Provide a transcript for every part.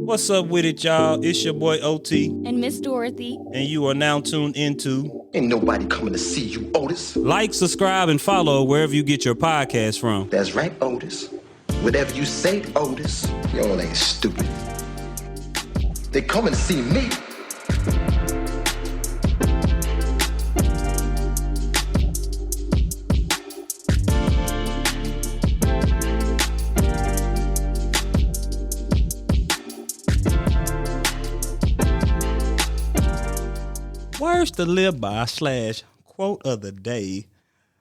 What's up with it, y'all? It's your boy OT. And Miss Dorothy. And you are now tuned into Ain't nobody coming to see you, Otis. Like, subscribe, and follow wherever you get your podcast from. That's right, Otis. Whatever you say, Otis, y'all ain't stupid. They coming to see me. Words to live by / quote of the day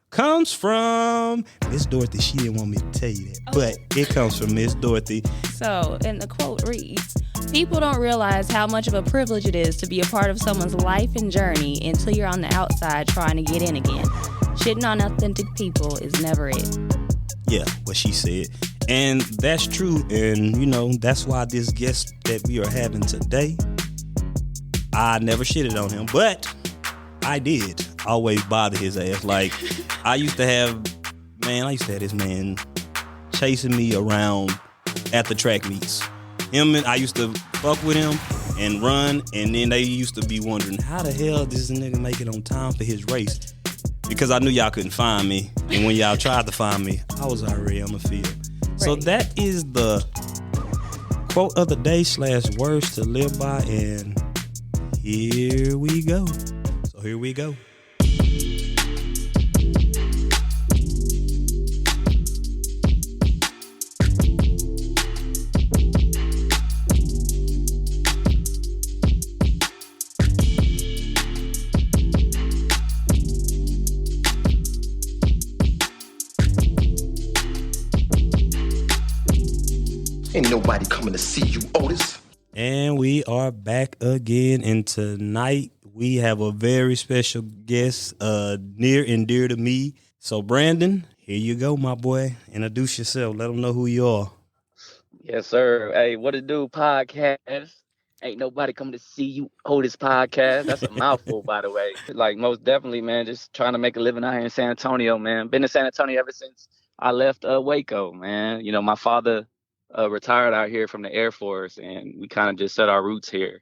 comes from Miss Dorothy. She didn't want me to tell you that, but it comes from Miss Dorothy. So, and the quote reads, "People don't realize how much of a privilege it is to be a part of someone's life and journey until you're on the outside trying to get in again. Shitting on authentic people is never it." Yeah, what she said. And that's true. And, that's why this guest that we are having today, I never shitted on him, but I did always bother his ass. Like, I used to have this man chasing me around at the track meets. I used to fuck with him and run, and then they used to be wondering, how the hell does this nigga make it on time for his race? Because I knew y'all couldn't find me, and when y'all tried to find me, I was already on the field. Right. So that is the quote of the day / words to live by, and here we go. So here we go. Ain't nobody coming to see you, Otis. And we are back again, and tonight we have a very special guest, near and dear to me. So, Brandon, here you go, my boy. Introduce yourself. Let them know who you are. Yes, sir. Hey, what it do, podcast? Ain't nobody coming to see you, Otis podcast. That's a mouthful, by the way. Like, most definitely, man, just trying to make a living out here in San Antonio, man. Been in San Antonio ever since I left Waco, man. My father retired out here from the Air Force, and we kind of just set our roots here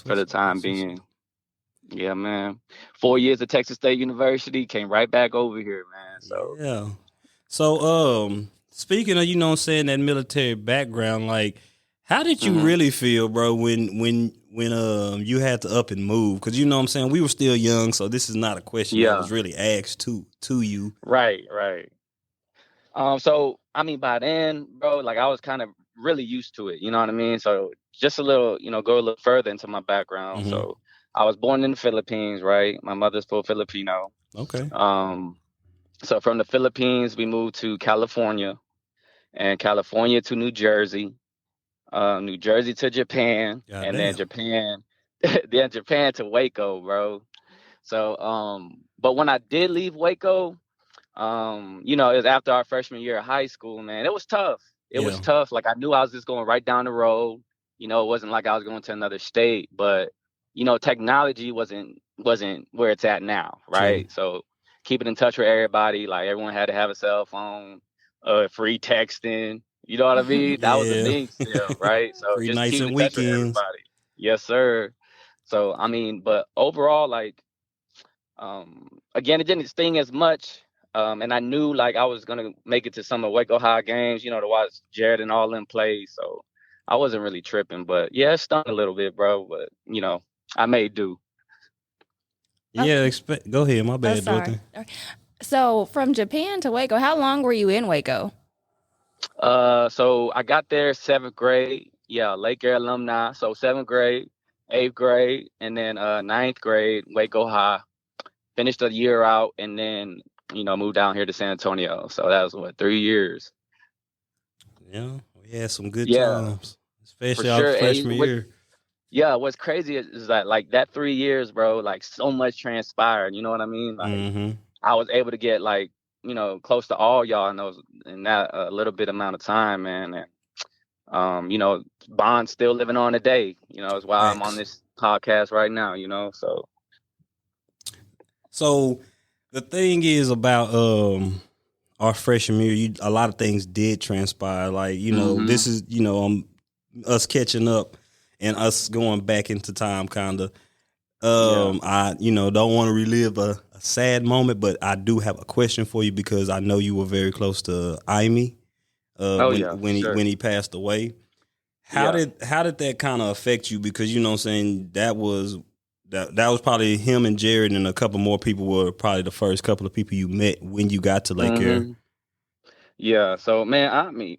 for the time being. Yeah, man. 4 years at Texas State University, came right back over here, man. So yeah. So speaking of, saying that military background, like, how did you really feel, bro, when you had to up and move? Because what I'm saying, we were still young, so this is not a question that was really asked to you. Right. So, I mean, by then, bro, like, I was kind of really used to it, you know what I mean? So just a little, go a little further into my background. Mm-hmm. So I was born in the Philippines, right? My mother's full Filipino. Okay. So from the Philippines, we moved to California, and California to New Jersey, New Jersey to Japan, then Japan to Waco, bro. So, but when I did leave Waco, it was after our freshman year of high school, man. It was tough. It was tough. Like, I knew I was just going right down the road. It wasn't like I was going to another state, but, technology wasn't where it's at now, right? True. So keeping in touch with everybody, like, everyone had to have a cell phone, free texting, you know what I mean? That was the thing still, right? So free just nights keeping and in touch weekends. with everybody. Yes, sir. So, I mean, but overall, like, again, it didn't sting as much. And I knew, like, I was going to make it to some of Waco High games, to watch Jared and all them play. So I wasn't really tripping. But, yeah, it stung a little bit, bro. But, I made do. Yeah, go ahead. My bad, Dorothy. So from Japan to Waco, how long were you in Waco? So I got there 7th grade. Yeah, Lake Air alumni. So 7th grade, 8th grade, and then 9th grade, Waco High. Finished the year out, and then moved down here to San Antonio. So that was 3 years. Yeah, we had some good times, especially our freshman year. Yeah, what's crazy is that, like, that 3 years, bro, like, so much transpired. You know what I mean? Like, I was able to get, like, close to all y'all in that little bit amount of time, man. And Bond's still living on today. Is why I'm on this podcast right now. So the thing is about our freshman year, a lot of things did transpire. Like, this is, us catching up and us going back into time, kind of. Yeah. I don't want to relive a sad moment, but I do have a question for you because I know you were very close to Amy. Oh yeah, for sure. When he passed away. How Yeah. did that kind of affect you? Because you know what I'm saying, that was probably him and Jared and a couple more people were probably the first couple of people you met when you got to Lake Air. Mhm. Yeah, so man,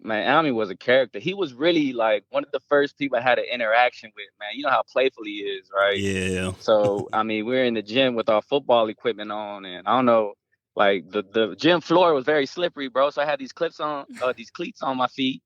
Ami was a character. He was really like one of the first people I had an interaction with, man. You know how playful he is, right? Yeah. So I mean, we're in the gym with our football equipment on, and I don't know, like the gym floor was very slippery, bro. So I had these these cleats on my feet,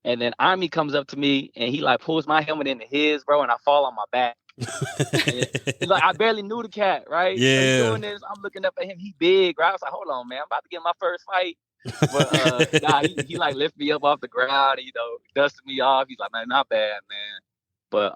and then Ami comes up to me and he like pulls my helmet into his, bro, and I fall on my back. And it's like I barely knew the cat, right? So he's Yeah. doing this. I'm looking up at him. He big, right? I was like, hold on, man. I'm about to get my first fight. But nah, he like lifted me up off the ground and, dusted me off. He's like, man, not bad, man. But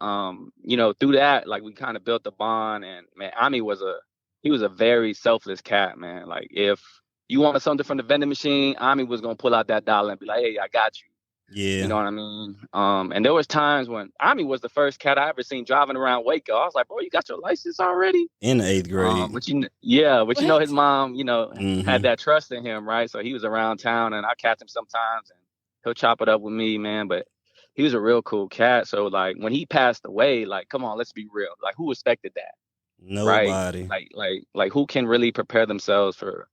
through that, like we kind of built a bond, and man, Ami was a very selfless cat, man. Like if you wanted something from the vending machine, Ami was gonna pull out that dollar and be like, hey, I got you. Yeah. You know what I mean? And there was times when Ami was the first cat I ever seen driving around Waco. I was like, bro, you got your license already? In the 8th grade. But his mom, Mhm. had that trust in him, right? So he was around town, and I catch him sometimes, and he'll chop it up with me, man. But he was a real cool cat. So like when he passed away, like, come on, let's be real. Like who expected that? Nobody. Right? Like who can really prepare themselves for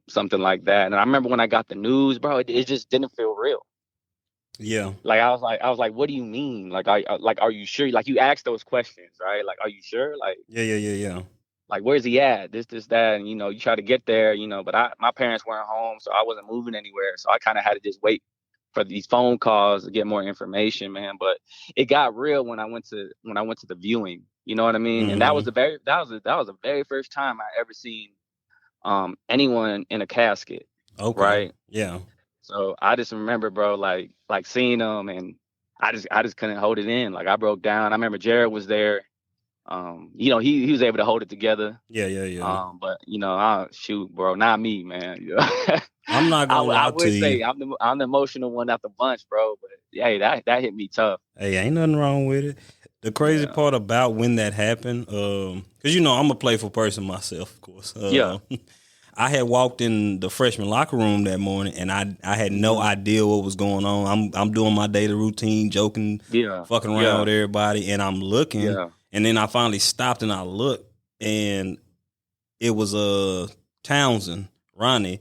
something like that? And I remember when I got the news, bro, it just didn't feel real. Yeah. Like I was like, what do you mean? Like, are you sure? Like you ask those questions, right? Like, are you sure? Like, Yeah. like where's he at? This, that, and you try to get there, but my parents weren't home, so I wasn't moving anywhere. So I kind of had to just wait for these phone calls to get more information, man. But it got real when I went to the viewing. You know what I mean? And that was Mhm. the very first time I ever seen anyone in a casket. Okay. Right. Yeah. So I just remember, bro, like seeing them, and I just couldn't hold it in. Like I broke down. I remember Jared was there. He was able to hold it together. Yeah. But shoot, bro, not me, man. I'm not I gonna lie to would say you. I'm the emotional one out the bunch, bro. But hey, that hit me tough. Hey, ain't nothing wrong with it. The crazy Yeah. part about when that happened, because I'm a playful person myself, of course. Yeah. I had walked in the freshman locker room that morning, and I had no idea what was going on. I'm doing my daily routine, joking, Yeah. fucking around with everybody, and I'm looking, Yeah. and then I finally stopped and I looked, and it was Townsend, Ronnie.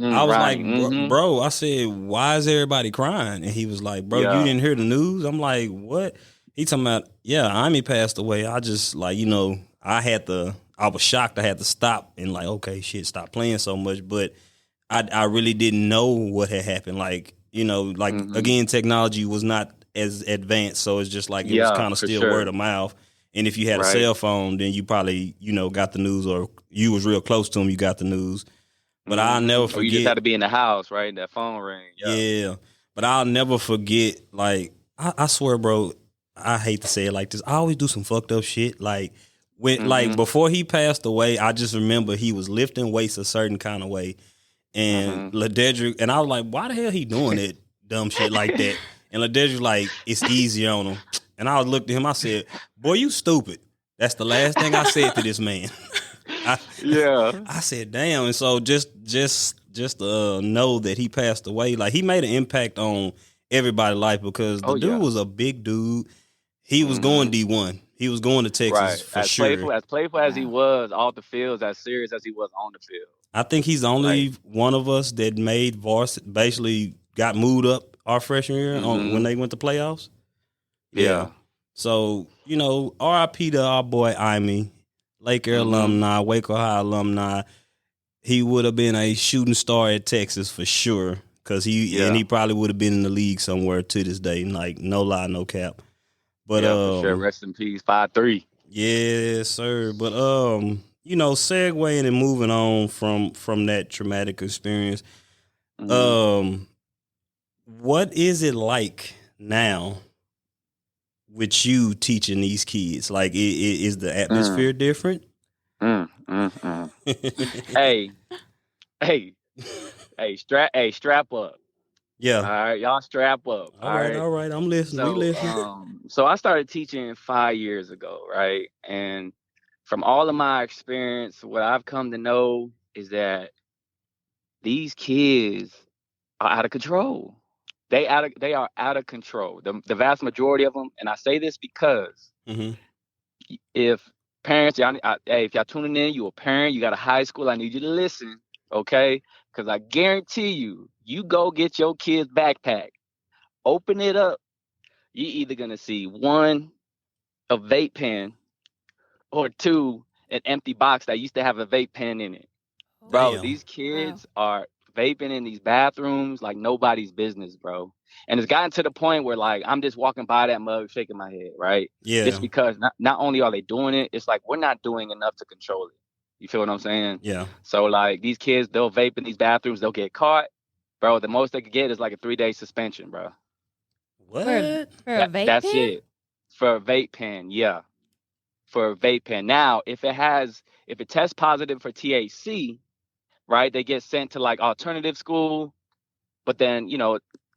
I was Ronnie. like, bro, I said, why is everybody crying? And he was like, bro, Yeah. you didn't hear the news? I'm like, what? He talking about, yeah, Amy passed away. I just I was shocked. I had to stop and like, okay, shit, stop playing so much. But I really didn't know what had happened. Like, again, technology was not as advanced. So it's just like, it was kind of still word of mouth. And if you had a cell phone, then you probably, got the news, or you was real close to him, you got the news. But I'll never forget. Or you just had to be in the house, right? That phone ring. Yeah. But I'll never forget, like, I swear, bro, I hate to say it like this. I always do some fucked up shit. Like, before he passed away, I just remember he was lifting weights a certain kind of way. And LaDedrick, and I was like, why the hell he doing that dumb shit like that? And LaDedrick like, it's easy on him. And I looked at him, I said, boy, you stupid. That's the last thing I said to this man. I said, damn. And so just know that he passed away. Like, he made an impact on everybody's life because the dude was a big dude. He was going D1. He was going to Texas for sure. As playful as he was off the field, as serious as he was on the field. I think he's the only one of us that made varsity, basically got moved up our freshman year when they went to playoffs. Yeah. So, RIP to our boy Amy, Lake Air alumni, Waco High alumni. He would have been a shooting star at Texas for sure, because he probably would have been in the league somewhere to this day. Like, no lie, no cap. But for sure. Rest in peace, 5'3". Yes, sir. But segueing and moving on from that traumatic experience, what is it like now with you teaching these kids? Like, is the atmosphere different? Strap up. Yeah. All right, y'all strap up. All right. I'm listening. So, we listening. So I started teaching 5 years ago, right? And from all of my experience, what I've come to know is that these kids are out of control. They are out of control. The vast majority of them, and I say this because Mm-hmm. if parents, hey, if y'all tuning in, you a parent, you got a high school, I need you to listen, okay? Because I guarantee you, you go get your kid's backpack, open it up, you either gonna see one, a vape pen, or two, an empty box that used to have a vape pen in it. Bro, Damn. these kids are vaping in these bathrooms like nobody's business, bro. And it's gotten to the point where like I'm just walking by that mug shaking my head, right? Yeah. Just because not only are they doing it, it's like we're not doing enough to control it. You feel what I'm saying? Yeah. So like these kids, they'll vape in these bathrooms, they'll get caught. Bro, the most they could get is like a 3-day suspension, bro. What? For a vape That's pen? it. For a vape pen, yeah. For a vape pen. Now, if it tests positive for THC, right? They get sent to like alternative school, but then,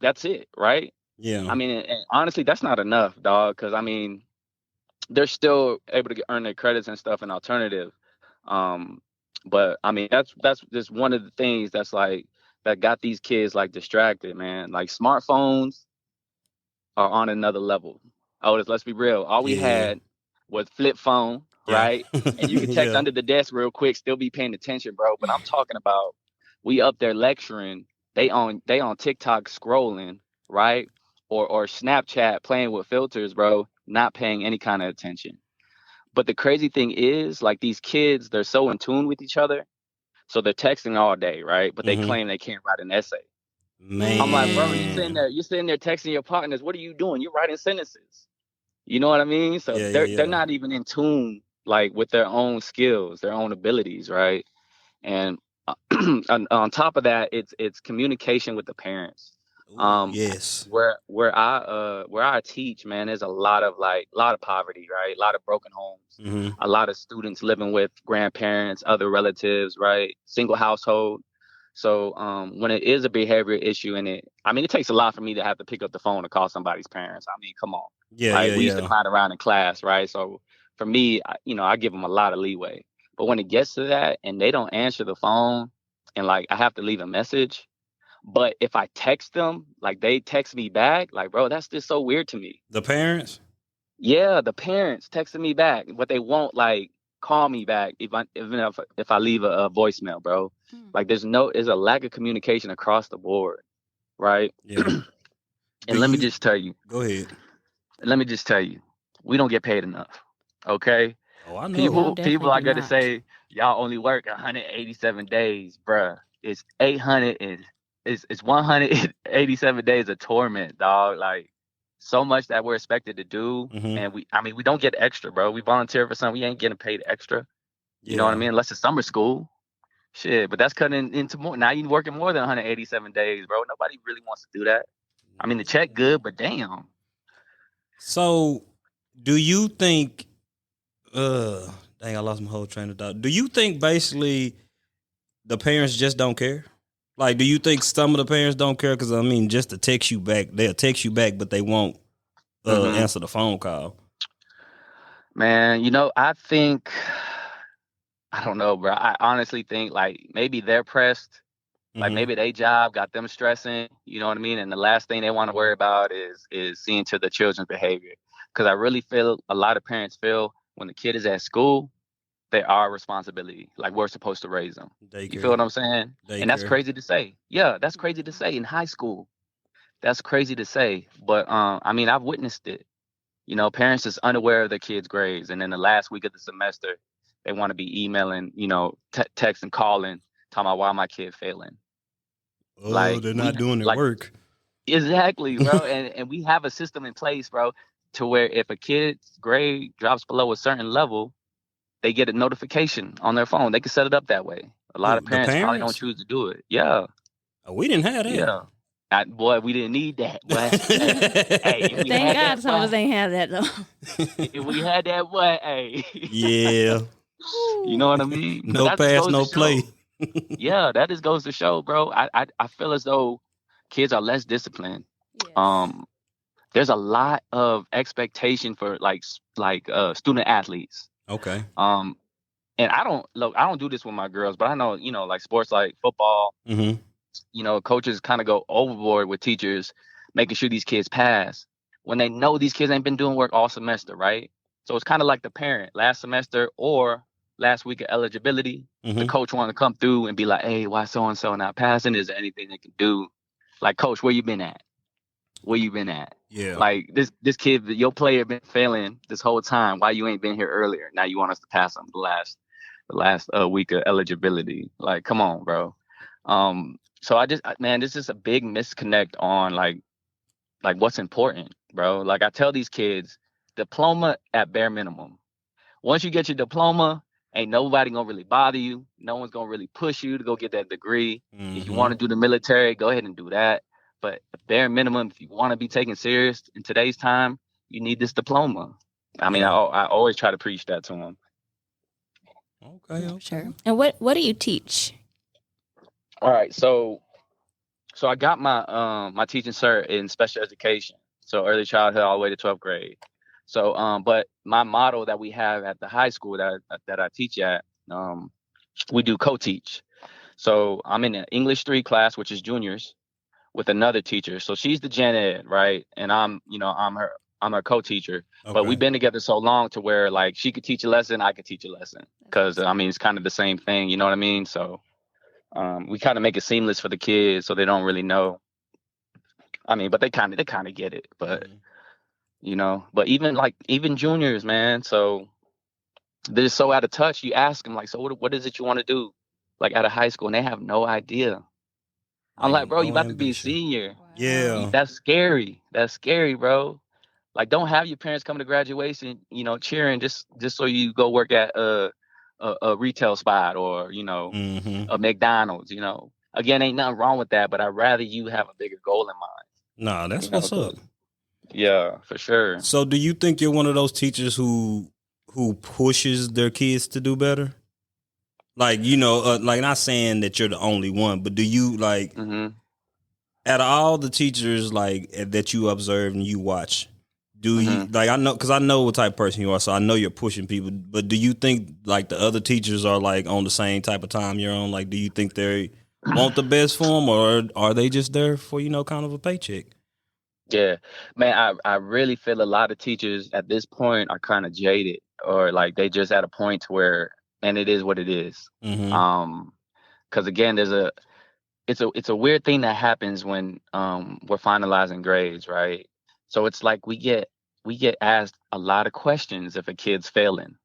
that's it, right? Yeah. I mean, and honestly, that's not enough, dog, because I mean, they're still able to earn their credits and stuff in alternative. Um, but I mean, that's just one of the things that's like that got these kids like distracted, man. Like smartphones are on another level. Otis, let's be real. All we Yeah. had was flip phone, Yeah. right? And you can text Yeah. under the desk real quick, still be paying attention, bro. But I'm talking about we up there lecturing, they on TikTok scrolling, right? Or Snapchat playing with filters, bro, not paying any kind of attention. But the crazy thing is, like these kids, they're so in tune with each other. So they're texting all day, right? But they Mm-hmm. claim they can't write an essay. I'm like, bro, Man. you're sitting there texting your partners. What are you doing? You're writing sentences. You know what I mean? So Yeah. Yeah. they're Yeah. not even in tune like with their own skills, their own abilities, right? And on top of that, it's communication with the parents. Ooh, Um, yes. where I teach, man, there's a lot of poverty, right? A lot of broken homes, Mm-hmm. a lot of students living with grandparents, other relatives, right? Single household. So when it is a behavior issue, I mean, it takes a lot for me to have to pick up the phone to call somebody's parents. I mean, come on, Yeah. like Yeah. we used to Yeah. clown around in class, right? So for me, I give them a lot of leeway. But when it gets to that and they don't answer the phone, and like I have to leave a message, but if I text them, like they text me back, like bro, that's just so weird to me. The parents. Yeah, the parents texting me back, but they won't like call me back even if I leave a voicemail, bro. Like there's a lack of communication across the board, right? Yeah. Do And let me you just tell you, go ahead? we don't get paid enough. Okay? Oh, I know. Y'all People definitely are do gonna not. say y'all only work 187 days, bruh. It's 800 and it's 187 days of torment, dog. Like so much that we're expected to do, Mm-hmm. and we don't get extra, bro. We volunteer for something, we ain't getting paid extra. You know what I Yeah. mean? Unless it's summer school, shit. But that's cutting into more. Now you working more than 187 days, bro. Nobody really wants to do that. I mean, the check good, but damn. So, do you think? Dang, I lost my whole train of thought. Do you think basically the parents just don't care? Like, do you think some of the parents don't care? Because I mean, just to text you back, they'll text you back, but they won't Hmm. answer the phone call. Man, I don't know, bro. I honestly think like maybe they're pressed. Like Mm-hmm. maybe their job got them stressing. You know what I mean? And the last thing they want to worry about is seeing to the children's behavior. Because I really feel a lot of parents feel when the kid is at school, they are a responsibility. Like we're supposed to raise them. You feel Daycare, what I'm saying? And that's daycare. crazy to say. Yeah, that's crazy to say in high school. That's crazy to say. But I mean, I've witnessed it. Parents is unaware of their kids' grades, and then the last week of the semester, they want to be emailing, texting, calling, talking about why my kid failing. Oh, Like they're not doing their work. exactly, bro. And we have a system in place, bro, to where if a kid's grade drops below a certain level, they get a notification on their phone. They can set it up that way. A lot Who? of The parents probably don't parents? choose to do it. Yeah, Oh, we didn't have that. yeah. Boy, we didn't need that. Boy, hey, if we Thank had God that, some of us boy, ain't have that though. if we had that, boy, hey. Yeah. You know what I mean? But No that just pass, goes to no play. show. Yeah, that just goes to show, bro. I feel as though kids are less disciplined. Yes. Um, there's a lot of expectation for like student athletes. Okay. And I don't do this with my girls, but I know, like sports like football, coaches kind of go overboard with teachers, making sure these kids pass when they know these kids ain't been doing work all semester, right? So it's kind of like the parent last semester or last week of eligibility. The coach wanted to come through and be like, hey, why so-and-so not passing? Is there anything they can do? Like, coach, where you been at? Where you been at? Yeah. Like this kid, your player been failing this whole time. Why you ain't been here earlier? Now you want us to pass him the last week of eligibility. Like, come on, bro. So this is a big misconnect on like what's important, bro. Like I tell these kids, diploma at bare minimum. Once you get your diploma, ain't nobody gonna really bother you. No one's gonna really push you to go get that degree. If you want to do the military, go ahead and do that. But the bare minimum, if you want to be taken serious in today's time, you need this diploma. I mean, I always try to preach that to them. Okay. Sure. And what do you teach? All right, so I got my my teaching cert in special education, so early childhood all the way to 12th grade. So, but my model that we have at the high school that I teach at, we do co-teach. So I'm in an English 3 class, which is juniors, with another teacher. So she's the gen ed, right? And I'm her co-teacher. Okay. But we've been together so long to where like she could teach a lesson, I could teach a lesson, because I mean it's kind of the same thing, you know what I mean? So we kind of make it seamless for the kids, so they don't really know. I mean, but they kind of get it, but. But even juniors, man. So they're just so out of touch. You ask them like, so what is it you want to do? Like out of high school, and they have no idea. I'm like, bro, you about to be a senior. Yeah. That's scary. That's scary, bro. Like, don't have your parents come to graduation, cheering just so you go work at a retail spot or, a McDonald's, Again, ain't nothing wrong with that, but I'd rather you have a bigger goal in mind. Nah, that's what's up. Yeah, for sure. So do you think you're one of those teachers who pushes their kids to do better? Like, like not saying that you're the only one, but do you like out of all the teachers like that you observe and you watch, do you like, I know, because I know what type of person you are, so I know you're pushing people, but do you think like the other teachers are like on the same type of time you're on? Like, do you think they want the best for them, or are they just there for, kind of a paycheck? Yeah, man, I really feel a lot of teachers at this point are kind of jaded, or like they just at a point where, and it is what it is. Because again, it's a weird thing that happens when we're finalizing grades, right? So it's like we get asked a lot of questions if a kid's failing,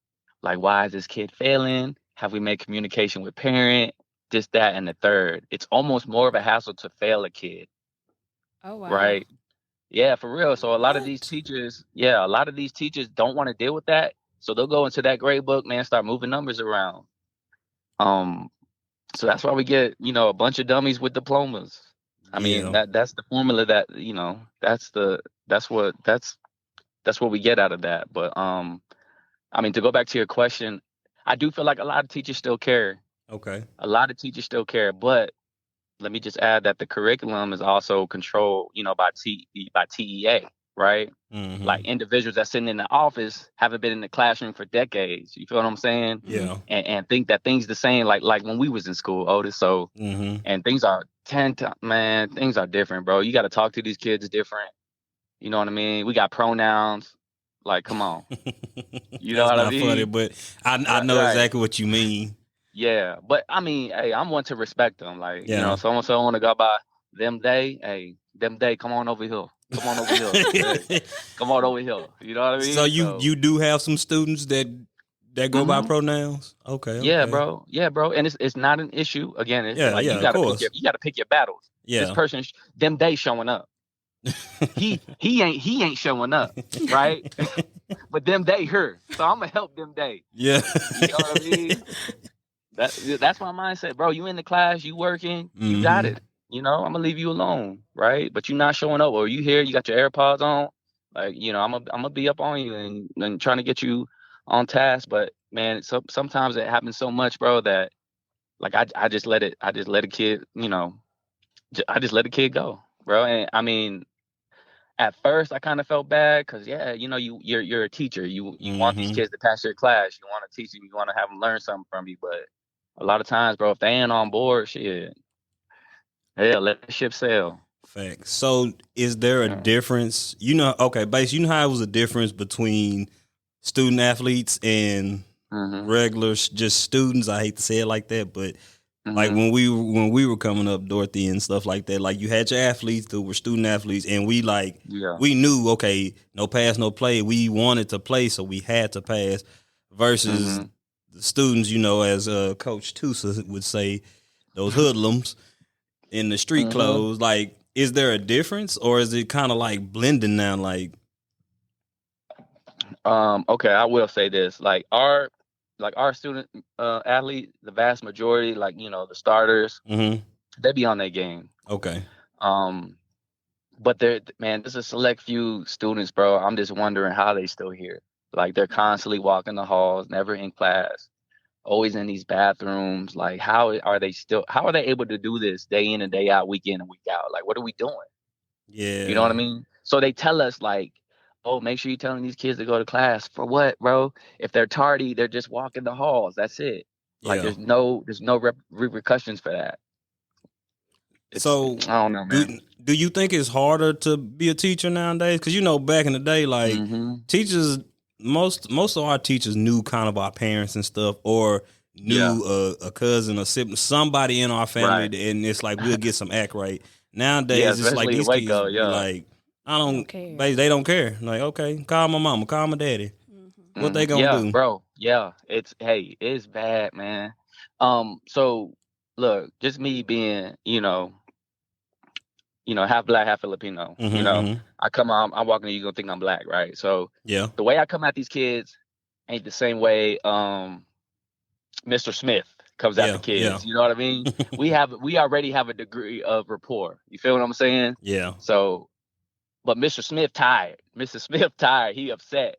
like why is this kid failing? Have we made communication with parent? This, that, and the third. It's almost more of a hassle to fail a kid. Oh wow! Right. Yeah, for real. So a lot of these teachers don't want to deal with that. So they'll go into that grade book, man, start moving numbers around. So that's why we get, a bunch of dummies with diplomas. I mean, that's the formula that, that's what we get out of that. But I mean, to go back to your question, I do feel like a lot of teachers still care. Okay. A lot of teachers still care, but let me just add that the curriculum is also controlled, by TEA, right? Like individuals that sitting in the office haven't been in the classroom for decades. You feel what I'm saying? Yeah. And think that things the same like when we was in school, Otis. So and things are things are different, bro. You got to talk to these kids different. You know what I mean? We got pronouns. Like, come on. You know what I mean? That's not funny, but I know exactly what you mean. Yeah, but I mean, hey, I'm one to respect them. Like, so-and-so want to go by them day. Hey, them day, come on over here. Come on over here. Hey, come on over here. You know what I mean? So you do have some students that go by pronouns? Okay. Yeah, bro. Yeah, bro. And it's not an issue. Again, it's you gotta pick your battles. Yeah. This person, them day showing up. he ain't showing up, right? But them day here. So I'm gonna help them day. Yeah. You know what I mean? That's my mindset, bro. You in the class, you working, you got it. I'm gonna leave you alone, right? But you not showing up, or you here, you got your AirPods on, like I'm gonna be up on you and trying to get you on task. But man, sometimes it happens so much, bro, that like I just let a kid, I just let a kid go, bro. And I mean, at first I kind of felt bad because you're a teacher. You want these kids to pass your class. You want to teach them. You want to have them learn something from you. But a lot of times, bro, if they ain't on board, shit, hell, let the ship sail. Facts. So is there a difference? Okay, base. You know how it was a difference between student athletes and regular just students. I hate to say it like that, but like when we were coming up, Dorothy and stuff like that, like you had your athletes that were student athletes, and we knew, okay, no pass, no play. We wanted to play, so we had to pass. Versus the students, as Coach Tusa would say, those hoodlums in the street clothes. Like, is there a difference, or is it kind of like blending now? Like, okay, I will say this: our student athlete, the vast majority, the starters, they be on their game. Okay. But there's a select few students, bro. I'm just wondering how they still here. Like, they're constantly walking the halls, never in class, always in these bathrooms. Like, how are they able to do this day in and day out, week in and week out? Like, what are we doing? Yeah. You know what I mean? So they tell us, like, oh, make sure you're telling these kids to go to class. For what, bro? If they're tardy, they're just walking the halls. That's it. Like, there's no repercussions for that. So I don't know, man. Do you think it's harder to be a teacher nowadays? Because back in the day, like teachers, most of our teachers knew kind of our parents and stuff, or knew a cousin or sibling, somebody in our family, and it's like we'll get some act right. Nowadays, it's like these kids like, I don't care. They don't care. Like, okay, call my mama, call my daddy. What they gonna do? Bro. Yeah, it's bad, man. So look, just me being, half black, half Filipino. I come out, I'm walking, you gonna think I'm black, right? So the way I come at these kids ain't the same way Mr. Smith comes at the kids. You know what I mean? we already have a degree of rapport. You feel what I'm saying? Yeah. So, but Mr. Smith tired. Mr. Smith tired. He upset.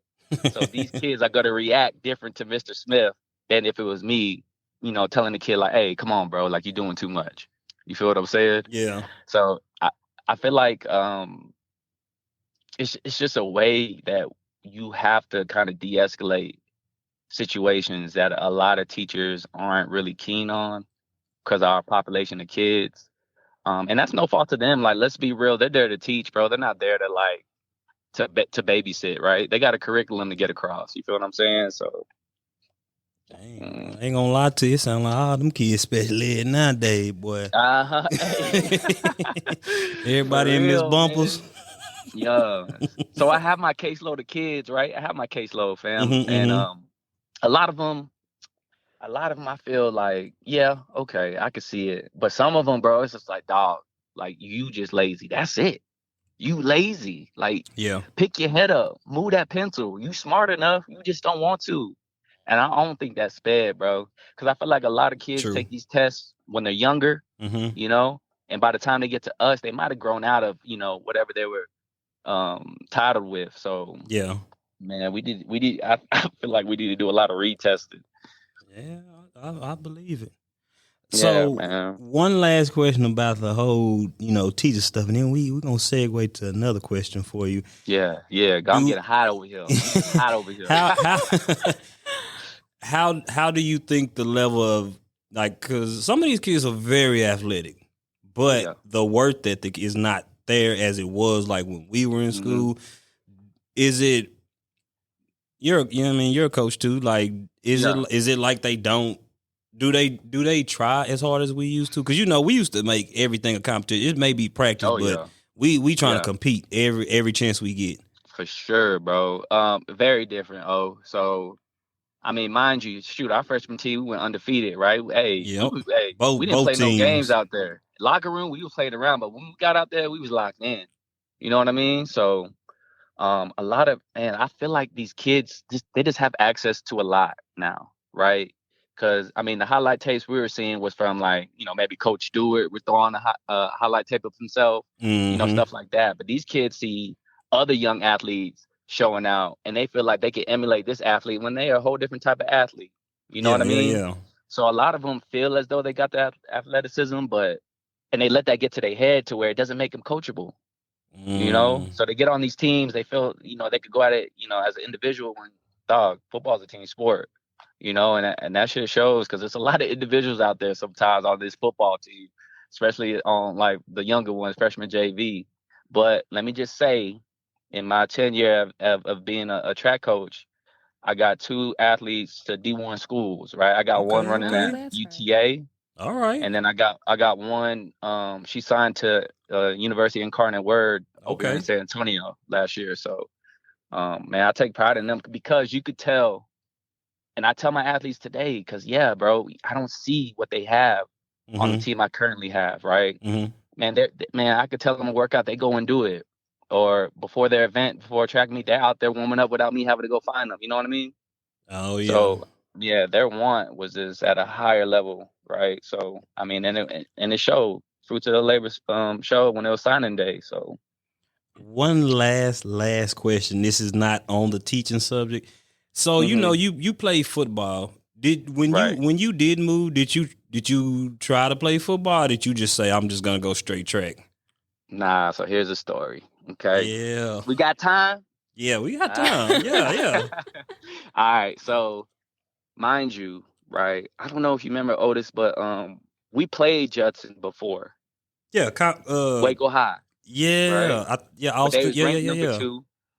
So these kids are gonna react different to Mr. Smith than if it was me, telling the kid like, "Hey, come on, bro, like you're doing too much." You feel what I'm saying? Yeah. So I feel like it's just a way that you have to kind of de-escalate situations that a lot of teachers aren't really keen on because of our population of kids. And that's no fault to them. Like, let's be real, they're there to teach, bro. They're not there to babysit, right? They got a curriculum to get across. You feel what I'm saying? So dang, I ain't gonna lie to you. It sound like all them kids special ed nowadays, boy. Everybody in Miss Bumpers. Man. Yeah. So I have my caseload of kids, right? I have my caseload, fam. And a lot of them I feel like, yeah, okay, I can see it. But some of them, bro, it's just like, dog, like, you just lazy. That's it. You lazy. Like, pick your head up. Move that pencil. You smart enough. You just don't want to. And I don't think that's bad, bro. Because I feel like a lot of kids take these tests when they're younger, and by the time they get to us, they might have grown out of, whatever they were titled with. So, man, I feel like we need to do a lot of retesting. Yeah, I believe it. So one last question about the whole, teacher stuff, and then we're gonna segue to another question for you. Yeah. I'm getting hot over here. How do you think the level of, like, because some of these kids are very athletic, but the work ethic is not there as it was like when we were in school. Is it? You're a coach too. Like, is it like they don't? Do they try as hard as we used to? Because we used to make everything a competition. It may be practice, but we trying to compete every chance we get. For sure, bro. Very different. So, I mean, mind you, shoot, our freshman team, we went undefeated, right? Hey, we didn't play no games out there. Locker room, we was playing around, but when we got out there, we was locked in. You know what I mean? So, a lot of, and I feel like these kids they just have access to a lot now, right? Because, I mean, the highlight tapes we were seeing was from, like, maybe Coach Stewart was throwing a highlight tape of himself, stuff like that. But these kids see other young athletes showing out, and they feel like they can emulate this athlete when they are a whole different type of athlete. You know what I mean? Yeah. So a lot of them feel as though they got that athleticism, and they let that get to their head to where it doesn't make them coachable. So they get on these teams, they feel, they could go at it, as an individual when, dog, football's a team sport, and that shit shows because there's a lot of individuals out there sometimes on this football team, especially on like the younger ones, freshman JV. But let me just say, in my tenure of being a track coach, I got 2 athletes to D1 schools, right? I got one running at UTA. All right. And then I got one. She signed to University Incarnate Word over here in San Antonio last year. So, man, I take pride in them because you could tell, and I tell my athletes today, because bro, I don't see what they have on the team I currently have, right? Man, I could tell them a workout, they go and do it, or before their event, before a track meet, they're out there warming up without me having to go find them. You know what I mean? Oh yeah. So their want was just at a higher level, right? So I mean, and it showed. Fruits of the labor showed when it was signing day. So one last question. This is not on the teaching subject. So you play football. When you did move, did you try to play football? Or did you just say I'm just gonna go straight track? Nah. So here's the story. Okay. Yeah. We got time. Yeah, we got time. Yeah. All right. So, mind you, right? I don't know if you remember Otis, but we played Judson before. Yeah. Waco High. Yeah. Right? Yeah.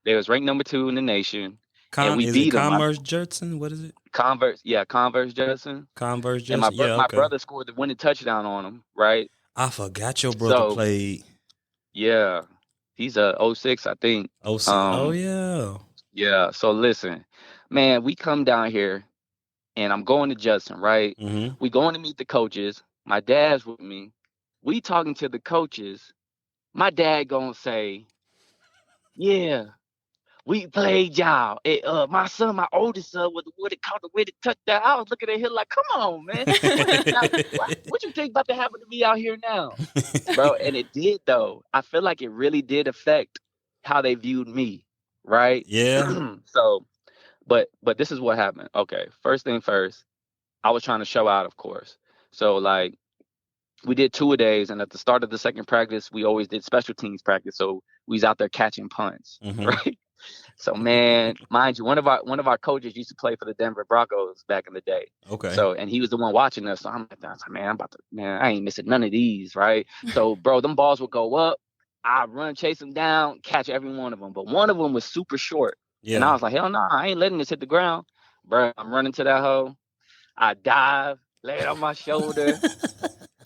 They was ranked number 2 in the nation. And we is beat it them. Converse Judson? What is it? Converse Judson. Converse Judson. And my brother scored the winning touchdown on him, right? I forgot your brother played. Yeah. He's a 06, I think. 06. Oh yeah. Yeah. So listen, man, we come down here and I'm going to Judson, right? We going to meet the coaches. My dad's with me. We talking to the coaches. My dad gonna say, yeah, we played y'all. My son, my oldest son, was the one that caught the winning touchdown. I was looking at him like, come on, man. What you think about to happen to me out here now? Bro, and it did, though. I feel like it really did affect how they viewed me, right? Yeah. So, but this is what happened. Okay, first thing first, I was trying to show out, of course. So, like, we did 2-a-days, and at the start of the second practice, we always did special teams practice. So we was out there catching punts, right? So, man, mind you, one of our coaches used to play for the Denver Broncos back in the day. Okay. So, and he was the one watching us. So I'm like, man, I ain't missing none of these, right? So, bro, them balls would go up. I run, chase them down, catch every one of them. But one of them was super short. Yeah. And I was like, hell no, I ain't letting this hit the ground. Bro, I'm running to that hole. I dive, lay it on my shoulder.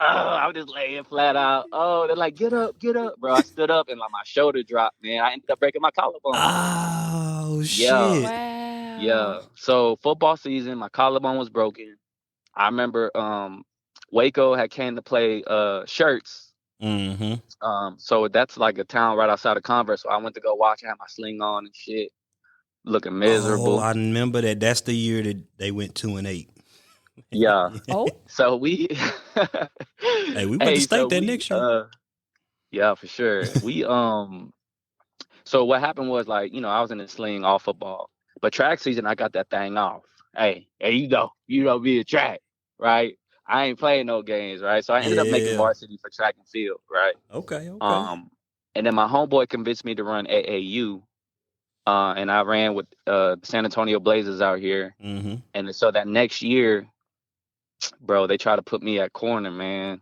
I was just laying flat out. Oh, they're like, get up. Bro, I stood up and like my shoulder dropped, man. I ended up breaking my collarbone. Oh, shit. Wow. Yeah. So football season, my collarbone was broken. I remember Waco had came to play Shirts. So that's like a town right outside of Converse. So I went to go watch. I had my sling on and shit. Looking miserable. Oh, I remember that. That's the year that they went 2-8. Yeah. Oh. So we hey, we went to state that next year. Yeah, for sure. We so what happened was, like, I was in the sling all football. But track season I got that thing off. Hey, be a track, right? I ain't playing no games, right? So I ended up making varsity for track and field, right? Okay. And then my homeboy convinced me to run AAU. And I ran with San Antonio Blazers out here. And so that next year, bro, they tried to put me at corner, man.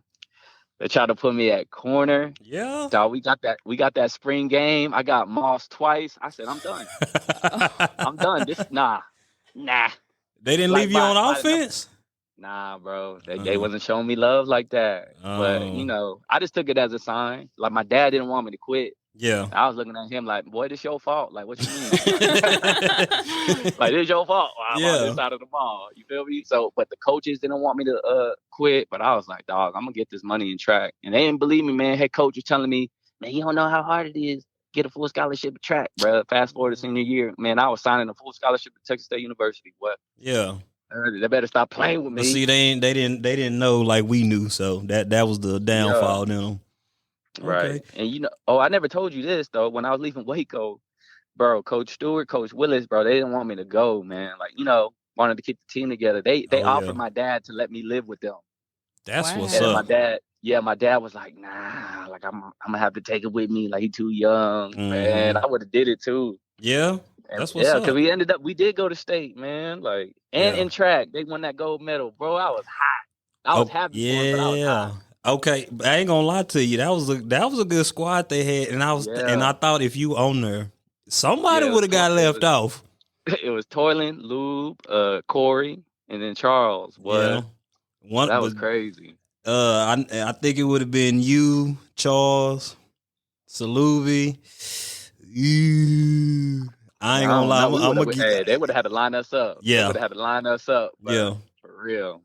They tried to put me at corner. Yeah. Dog, we got that spring game. I got mossed twice. I said, I'm done. I'm done. Nah. They didn't leave you on offense? Nah, bro. They wasn't showing me love like that. But, I just took it as a sign. Like, my dad didn't want me to quit. Yeah. I was looking at him like, boy, this your fault. Like, what you mean? Like, this your fault. I'm on this side of the ball. You feel me? So, but the coaches didn't want me to quit. But I was like, dog, I'm going to get this money in track. And they didn't believe me, man. Head coach was telling me, man, you don't know how hard it is. Get a full scholarship at track, bro. Fast forward to senior year. Man, I was signing a full scholarship at Texas State University. What? Yeah. They better stop playing with me. But see, they didn't know like we knew. So that was the downfall in them. Right. Okay. And I never told you this though. When I was leaving Waco, bro, Coach Stewart, Coach Willis, bro, they didn't want me to go, man. Like, wanted to keep the team together. They offered my dad to let me live with them. That's what's up. My dad, yeah, my dad was like, nah, like I'm gonna have to take it with me. Like he too young, man. I would have did it too. Yeah, And that's what's yeah, because up. we did go to state, man. Like, and Yeah. in track, they won that gold medal, bro. I was hot. I was Oh happy for him, but I was yeah. hot. Okay, I ain't gonna lie to you. That was a good squad they had, and I Yeah, thought if you own there, somebody yeah. would have got left off. It was Toylan, Lube, Corey, and then Charles. Yeah, What? one, That but was crazy. I think it would have been you, Charles, Saluvi. I ain't Yeah, I gonna don't lie. know. I'm gonna Hey, they would have had to line us up. They yeah, would have had to line us up, yeah. bro. For real.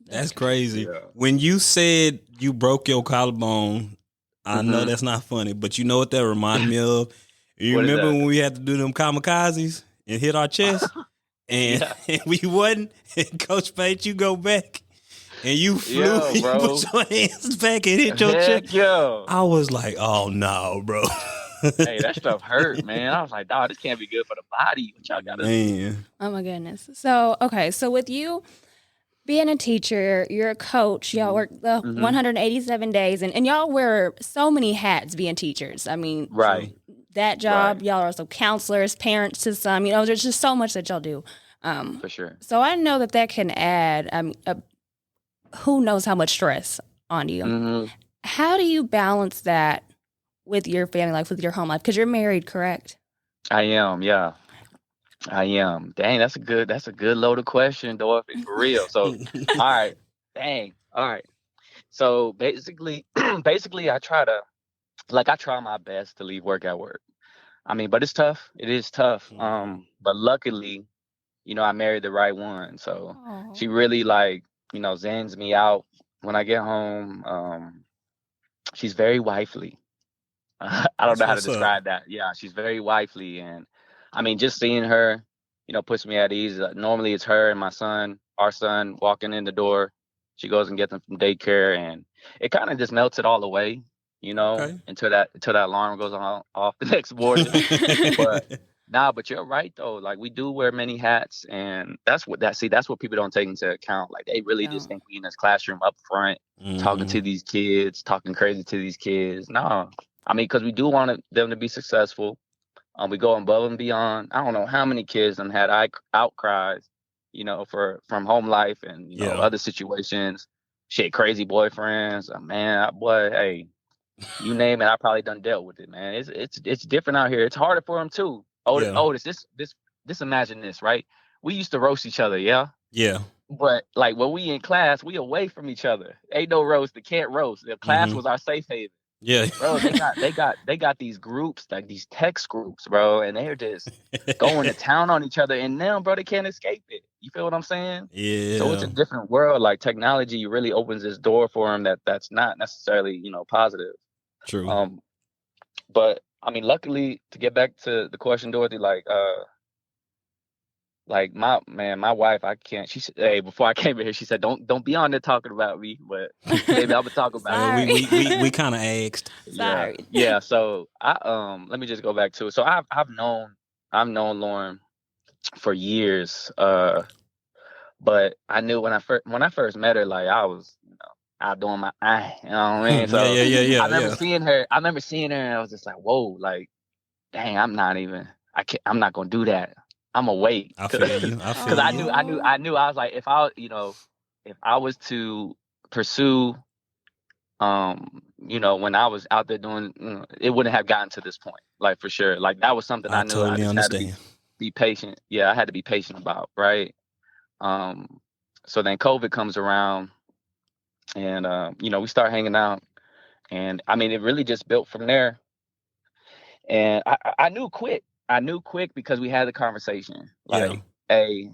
That's crazy. Yeah. When you said you broke your collarbone, I know hmm that's not funny, but you know what that reminded me of? You What is remember that? when we had to do them kamikazes and hit our chest? And, Yeah. and we wasn't, and Coach made you go back and you flew, Yo, you bro. put your hands back and hit your chest. Heck yo. I was like, oh no, bro. Hey, that stuff hurt, man. I was like, dog, this can't be good for the body. What y'all gotta do? Man. Oh my goodness. So, okay. So with you being a teacher, you're a coach, y'all work the 187 days and y'all wear so many hats being teachers. I mean, Right. that job, Right. y'all are also counselors, parents to some, there's just so much that y'all do. For sure. So I know that can add, who knows how much stress on you. hmm How do you balance that with your family life, with your home life? Because you're married, correct? I am, yeah. I am. Dang, that's a good loaded question, Dorothy, for real. So, all right. Dang. All right. So basically, basically I try my best to leave work at work. I mean, but it's tough. It is tough. But luckily, I married the right one. So Oh. she really zens me out when I get home. She's very wifely. I don't That's know how to what's up. describe that. Yeah, she's very wifely, and I mean, just seeing her, puts me at ease. Normally, it's her and our son, walking in the door. She goes and gets them from daycare, and it kind of just melts it all away, Okay. until that alarm goes on off the next morning. But but you're right though. Like we do wear many hats, and that's what people don't take into account. Like they really just think we in this classroom up front talking to these kids, talking crazy to these kids. No, I mean, because we do want them to be successful. We go above and beyond. I don't know how many kids and had outcries, from home life and Yeah. other situations. Shit, crazy boyfriends. Man, boy, hey, you name it, I probably done dealt with it, man. It's different out here. It's harder for them too. Yeah. Otis, this imagine this, right? We used to roast each other, yeah. Yeah. But like when we in class, we away from each other. Ain't no roast. They can't roast. The class was our safe haven. Yeah. Bro, they got these groups, like these text groups, bro, and they're just going to town on each other. And now, bro, they can't escape it. You feel what I'm saying? Yeah. So it's a different world. Like technology really opens this door for them that's not necessarily, positive. True. But I mean, luckily, to get back to the question, Dorothy, like my wife, I can't. She said, hey, before I came in here, she said, don't be on there talking about me, but baby, I'm gonna talk about Sorry. We kind of asked. Sorry. Yeah. So let me just go back to it. So I've known Lauren for years. But I knew when I first met her, like I was, out doing my you know what I mean? So yeah. I remember seeing her, and I was just like, whoa, like, dang, I'm not gonna do that. I'm gonna wait. I feel you. Because I knew I was like, if I was to pursue, when I was out there doing, it wouldn't have gotten to this point, like for sure. Like that was something I knew I totally just understand. had to be patient. Yeah, I had to be patient about, right? So then COVID comes around, and we start hanging out, and I mean, it really just built from there. And I knew quick. I knew quick because we had the conversation. Like, hey,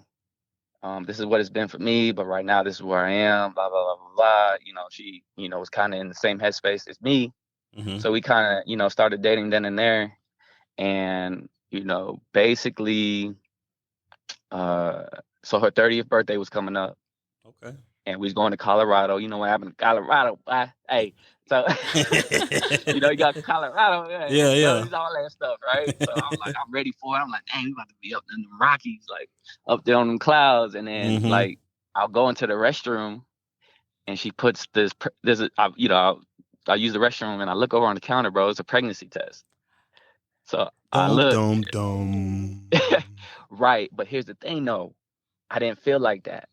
this is what it's been for me, but right now this is where I am. Blah blah blah blah blah. She was kind of in the same headspace as me, so we kind of started dating then and there, and basically, so her 30th birthday was coming up. Okay. And we was going to Colorado. You know what happened to Colorado? Hey, so you got Colorado. Yeah. All that stuff, right? So I'm like, I'm ready for it. I'm like, dang, we about to be up in the Rockies, like up there on them clouds. And then like, I'll go into the restroom, and she puts I use the restroom and I look over on the counter, bro. It's a pregnancy test. So I look. Right, but here's the thing, though. I didn't feel like that.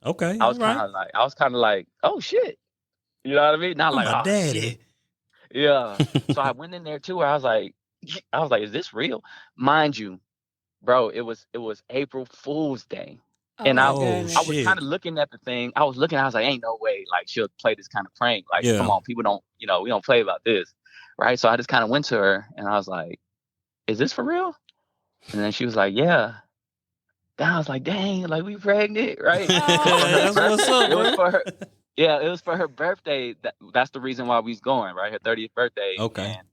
Okay, I was kind of like, oh shit, you know what I mean? Not I'm like, a oh daddy. shit. Yeah. So I went in there too. Where I was like, is this real? Mind you, bro, it was April Fool's Day. And I was kind of looking at the thing. I was like, ain't no way, like, she'll play this kind of prank. Like, come on, people don't, we don't play about this, right? So I just kind of went to her and I was like, is this for real? And then she was like, yeah. Then I was like, dang, like, we pregnant, right? That's what's up, it was for her. Yeah, it was for her birthday. That's the reason why we was going, right? Her 30th birthday. Okay. And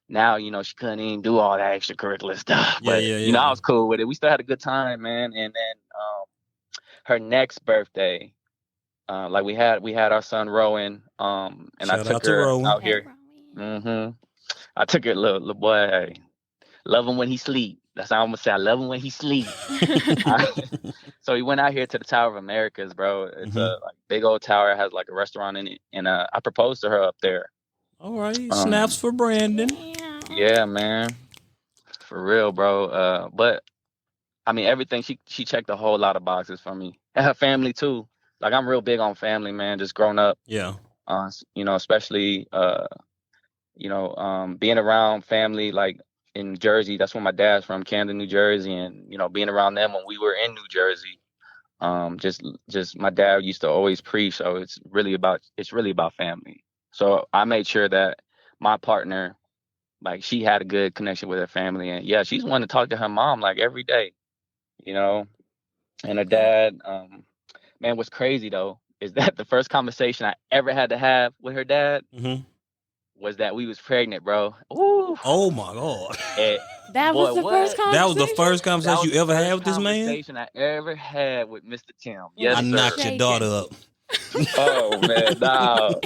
now, she couldn't even do all that extracurricular stuff. But, yeah. I was cool with it. We still had a good time, man. And then her next birthday, like we had our son Rowan, and I took her out here. I took her, little boy. Hey, love him when he sleep. That's how I'm gonna say. I love him when he sleep. So he went out here to the Tower of Americas, bro. It's a big old tower. It has like a restaurant in it, and I proposed to her up there. All right, snaps for Brandon. Yeah, man, for real, bro. But I mean, everything she checked a whole lot of boxes for me, and her family too. Like, I'm real big on family, man. Just growing up, especially being around family, like in Jersey. That's where my dad's from, Camden, New Jersey, and being around them when we were in New Jersey. Just my dad used to always preach, so it's really about family. So I made sure that my partner, like, she had a good connection with her family, and yeah, she's one to talk to her mom like every day, and her dad. Man, what's crazy though is that the first conversation I ever had to have with her dad was that we was pregnant, bro. Ooh. Oh my God. That was the first conversation? That was the first conversation you ever had with this man? Conversation I ever had with Mr. Tim. Yes, I knocked your daughter up. Oh man, no.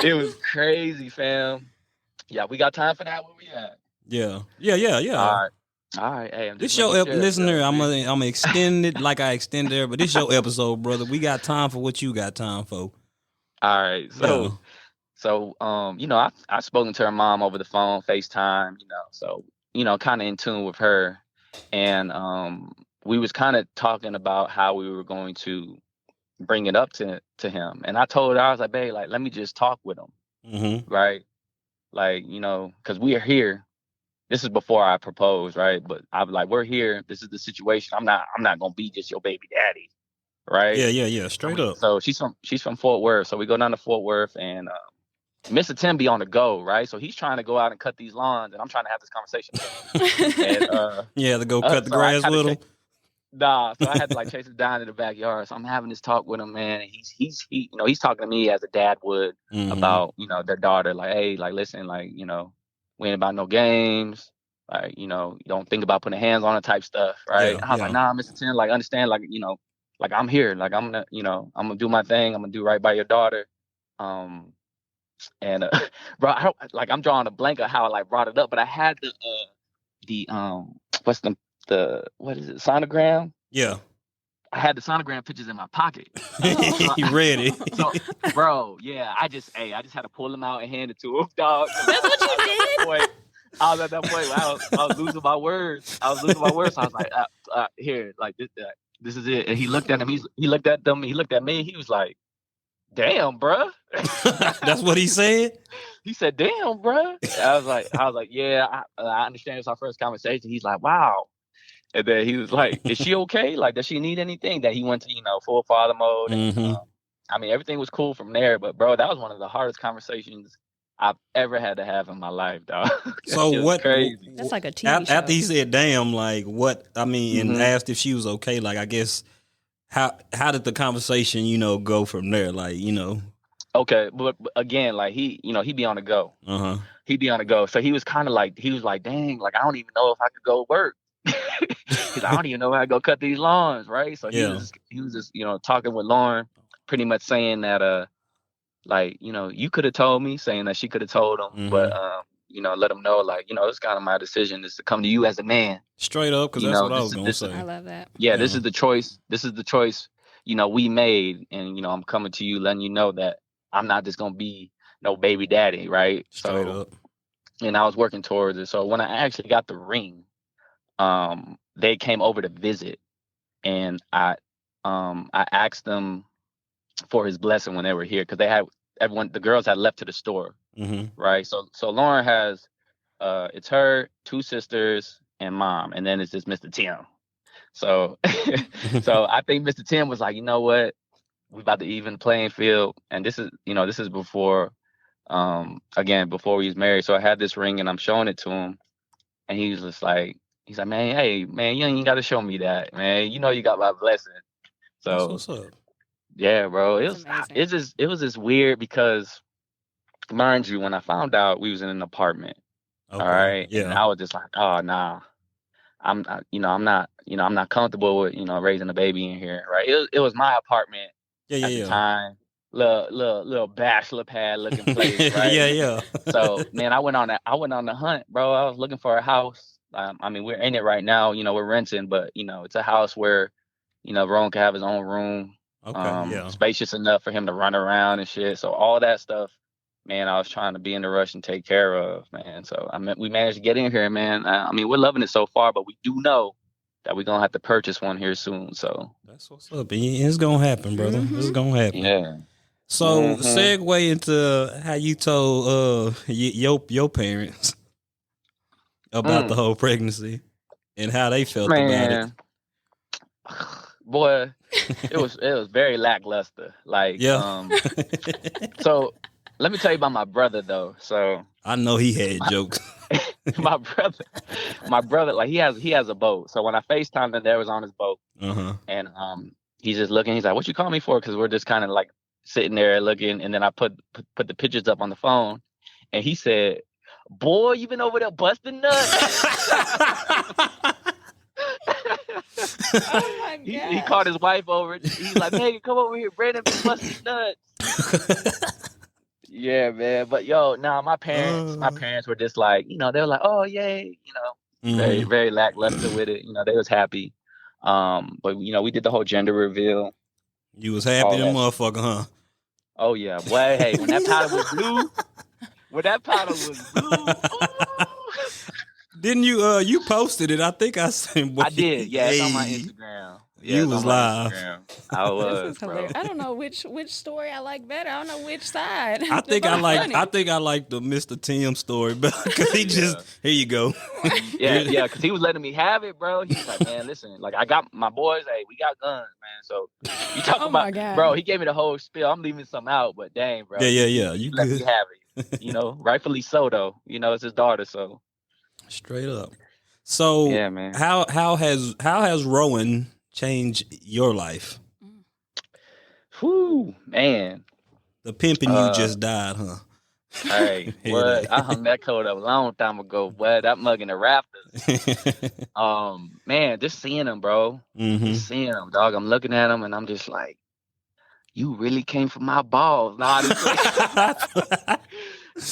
It was crazy, fam. Yeah, we got time for that? Where we at? Yeah. All right. Hey, this your listener. I'm gonna extend it like I extended there, but this your episode, brother. We got time for what you got time for. All right. So, I've spoken to her mom over the phone, FaceTime, so, kind of in tune with her. And we was kind of talking about how we were going to bring it up to him. And I told her, I was like, babe, like, let me just talk with him. Right. Like, because we are here. This is before I proposed, right? But I'm like, we're here. This is the situation. I'm not gonna be just your baby daddy, right? Yeah. Straight up. So she's from Fort Worth. So we go down to Fort Worth, and Mr. Tim be on the go, right? So he's trying to go out and cut these lawns, and I'm trying to have this conversation. And, to go cut the grass with him. So I had to chase him down to the backyard. So I'm having this talk with him, man. And he's talking to me as a dad would about their daughter. Like, hey, like, listen, like, we ain't about no games. Like, don't think about putting hands on it type stuff, right? I was like, nah, Mr. Tim, like, understand, like, like, I'm here. Like, I'm gonna, I'm gonna do my thing. I'm gonna do right by your daughter. And bro, I'm drawing a blank of how I brought it up, but I had what is it, sonogram? Yeah. I had the sonogram pictures in my pocket. You read it. So, bro, yeah, I just had to pull them out and hand it to him, dog. That's what you did? I was at that point where I was losing my words. So I was like, here, like, this is it. And he looked at him. He looked at them. He looked at me. He was like, damn, bruh. That's what he said? He said, damn, bruh. I was like, yeah, I understand it's our first conversation. He's like, wow. And then he was like, is she okay? Like, does she need anything? That he went to, full father mode. And, I mean, everything was cool from there. But, bro, that was one of the hardest conversations I've ever had to have in my life, dog. So what? Crazy. That's like a TV show. After he said, damn, like, what? I mean, and asked if she was okay. Like, I guess, how did the conversation, go from there? Like, Okay, but again, like, he be on the go. He be on the go. So he was kind of like, dang, like, I don't even know if I could go work. Because I don't even know how to go cut these lawns, right? So he was just talking with Lauren, pretty much saying that like, you could have told me, saying that she could have told him, but let him know, like, it's kind of my decision is to come to you as a man. Straight up, because that's what I was gonna say. I love that. Yeah, this is the choice. This is the choice we made, and I'm coming to you, letting you know that I'm not just gonna be no baby daddy, right? Straight up. And I was working towards it. So when I actually got the ring, they came over to visit, and I asked them for his blessing when they were here, because the girls had left to the store, right? So Lauren has it's her, 2 sisters, and mom, and then it's just Mr. Tim. So so I think Mr. Tim was like, you know what, we about to even playing field, and this is before before we was married. So I had this ring and I'm showing it to him, and he's like, man, hey man, you ain't got to show me that, man. You got my blessing. So what's up. Yeah, bro. It was just weird because, mind you, when I found out, we was in an apartment. Okay. All right. Yeah. And I was just like, oh nah. I'm not comfortable with, raising a baby in here. Right. It was my apartment at the time. Little bachelor pad looking place, right? Yeah. So man, I went on the hunt, bro. I was looking for a house. I mean, we're in it right now, we're renting, but it's a house where, Ron can have his own room. Okay. Spacious enough for him to run around and shit. So all that stuff, man, I was trying to be in the rush and take care of, man. So we managed to get in here, man. I mean, we're loving it so far, but we do know that we're gonna have to purchase one here soon. So that's what's up. It's gonna happen, brother. It's gonna happen. Yeah. So segue into how you told your parents about the whole pregnancy and how they felt about it. Boy, it was very lackluster. Like, so let me tell you about my brother though. So I know he had jokes. my brother, like he has a boat. So when I FaceTimed him, there was on his boat, and he's just looking. He's like, "What you call me for?" Because we're just kind of like sitting there looking, and then I put the pictures up on the phone, and he said, "Boy, you been over there busting nuts." Oh my God. He called his wife over. He's like, "Megan, come over here. Brandon been busting nuts." Yeah, man. But my parents were just like, they were like, "Oh, yay," very, very lackluster with it. They was happy. But we did the whole gender reveal. You was happy, the motherfucker, huh? Oh yeah, boy. Hey, when that powder was blue, Didn't you posted it? I think I seen. I did. Yeah, it's on my Instagram. Yeah, you was live. I was. This is hilarious. I don't know which story I like better. I don't know which side. I think I like the Mr. Tim story, because he just here you go. Yeah, because he was letting me have it, bro. He was like, "Man, listen, like I got my boys. Hey, we got guns, man. So you talking about, bro? He gave me the whole spiel. I'm leaving some out, but dang, bro. Yeah. You let me have it. Rightfully so, though. It's his daughter, so straight up. So yeah, man. How has Rowan changed your life? Whew, man. The pimping you just died, huh? Hey, what? I hung that coat up a long time ago, boy. That mug in the rafters. Man, just seeing him, bro. Just seeing him, dog. I'm looking at him and I'm just like, you really came for my balls. Nah,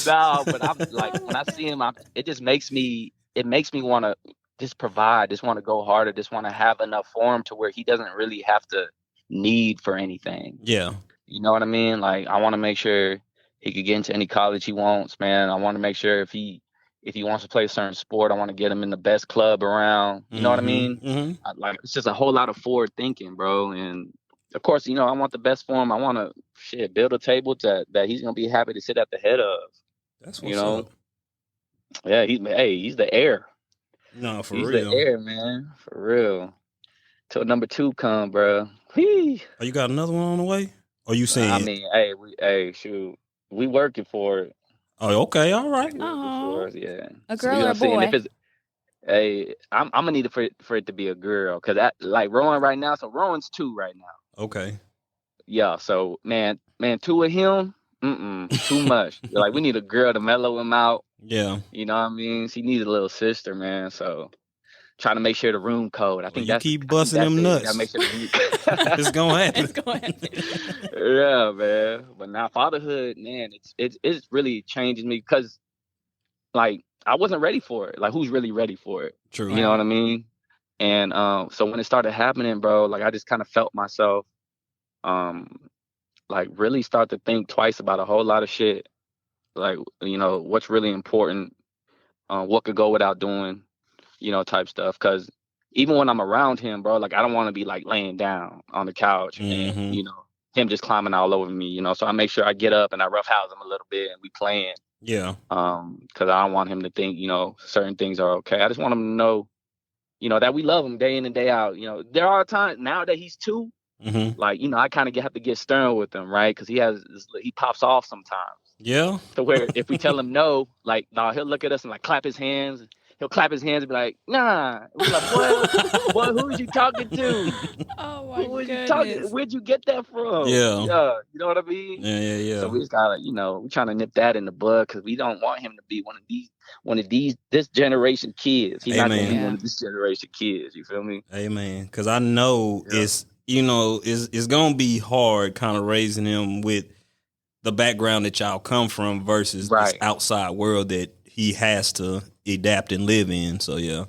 no, but I'm like, when I see him, it just makes me want to just provide, just want to go harder, just want to have enough for him to where he doesn't really have to need for anything. Yeah. You know what I mean? Like, I want to make sure he could get into any college he wants, man. I want to make sure if he wants to play a certain sport, I want to get him in the best club around. You know what I mean? It's just a whole lot of forward thinking, bro. And of course, I want the best for him. I want to build a table that he's gonna be happy to sit at the head of. That's what's up. Yeah, he's the heir. No, for he's real. He's the heir, man. For real. Till number 2 come, bro. Whee. Oh, you got another one on the way? Or you saying? I mean, shoot, we working for it. Oh, okay, all right. Yeah. A girl or a boy? I'm gonna need it for it to be a girl, because like Rowan right now. So Rowan's 2 right now. Okay. Yeah. So man, 2 of him. Too much. Like, we need a girl to mellow him out. Yeah. You know what I mean? She needs a little sister, man. So trying to make sure the room code. I think you keep busting them nuts. Gotta make sure it's gonna happen. It's gonna happen. Yeah, man. But now fatherhood, man, it's really changes me, because like I wasn't ready for it. Like, who's really ready for it? True. You know what I mean? And so when it started happening, bro, like I just kind of felt myself like really start to think twice about a whole lot of shit. Like, what's really important, what could go without doing, type stuff. Cause even when I'm around him, bro, like I don't want to be like laying down on the couch and, him just climbing all over me, so I make sure I get up and I roughhouse him a little bit and we playing. Yeah. Cause I don't want him to think, certain things are okay. I just want him to know, that we love him day in and day out. There are times now that he's 2, like, I kind of have to get stern with him, right? Because he pops off sometimes. Yeah. To where if we tell him no, like, no, he'll look at us and like clap his hands. He'll clap his hands and be like, nah. We're like, what? Who is you talking to? Oh my Who is you goodness. talking? Where'd you get that from? Yeah. You know what I mean? Yeah. So we just gotta, we're trying to nip that in the bud because we don't want him to be one of these this generation kids. He's not gonna be one of this generation kids. You feel me? Amen. Because I know it's it's gonna be hard, kind of raising him with the background that y'all come from versus this outside world that he has to adapt and live in. So yeah.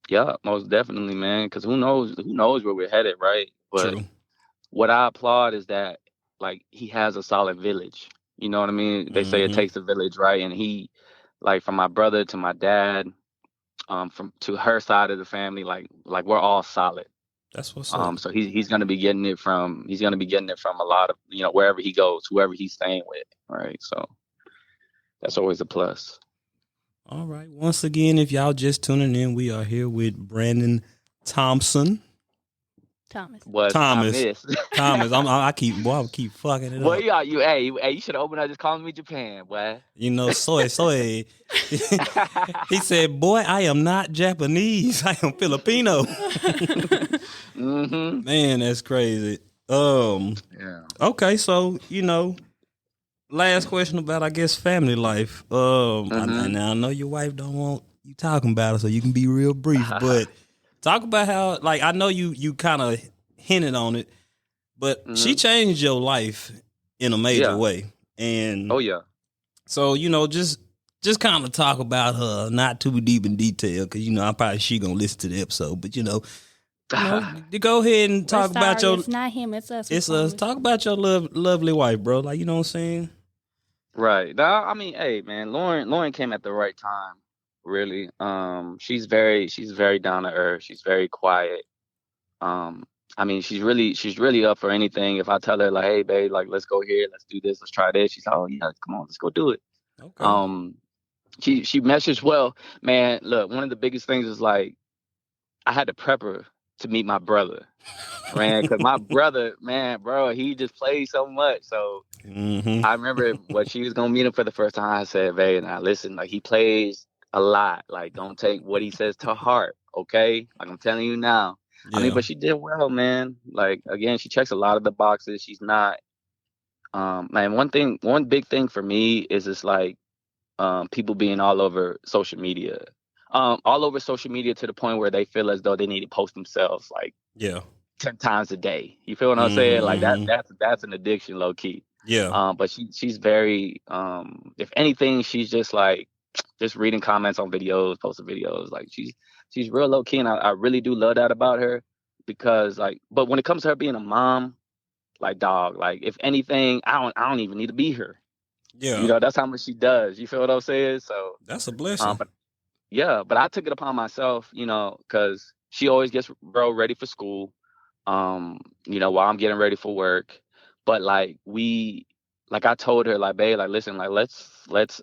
Yeah, most definitely, man. Because who knows where we're headed, right? But True. What I applaud is that, like, he has a solid village. You know what I mean? They say it takes a village, right? And he, like, from my brother to my dad, from to her side of the family, like we're all solid. That's what's up. So he's gonna be getting it from a lot of, wherever he goes, whoever he's staying with, right? So that's always a plus. All right. Once again, if y'all just tuning in, we are here with Brandon Thompson. Thomas. I keep fucking it up. Yeah, you should have opened up just calling me Japan, boy. Soy. He said, "Boy, I am not Japanese. I am Filipino." Man, that's crazy. Okay, so last question about, I guess, family life. I know your wife don't want you talking about it, so you can be real brief, but talk about how, like, I know you kind of hinted on it, but she changed your life in a major way. And so, just kind of talk about her, not too deep in detail, because, I'm probably she going to listen to the episode, but, go ahead and talk about your... It's not him, it's us. It's us. Talk about your lovely wife, bro. Like, you know what I'm saying? Right. Now, I mean, hey, man, Lauren came at the right time, really. She's very down to earth. She's very quiet. I mean, she's really up for anything. If I tell her, like, hey, babe, like, let's go here, let's do this, let's try this, she's like, oh yeah, come on, let's go do it. Okay. She messaged well, man. Look, one of the biggest things is, like, I had to prep her to meet my brother, man, because my brother, man, bro, he just plays so much. So I remember when she was gonna meet him for the first time, I said, babe, now listen, like, he plays a lot. Like, don't take what he says to heart, okay? Like, I'm telling you now. Yeah. I mean, but she did well, man. Like, again, she checks a lot of the boxes. She's not, man, one big thing for me is just, like, people being all over social media. To the point where they feel as though they need to post themselves, like, 10 times a day. You feel what I'm saying? Like, that's an addiction, low key. Yeah. But she's very, if anything, she's just, like, just reading comments on videos, posting videos. Like, she's real low key, and I really do love that about her, because, like, but when it comes to her being a mom, like, dog, like, if anything, I don't even need to be her. Yeah. That's how much she does. You feel what I'm saying? So that's a blessing. But I took it upon myself, because she always gets ready for school, while I'm getting ready for work. But, like, I told her, like, babe, like, listen, like, let's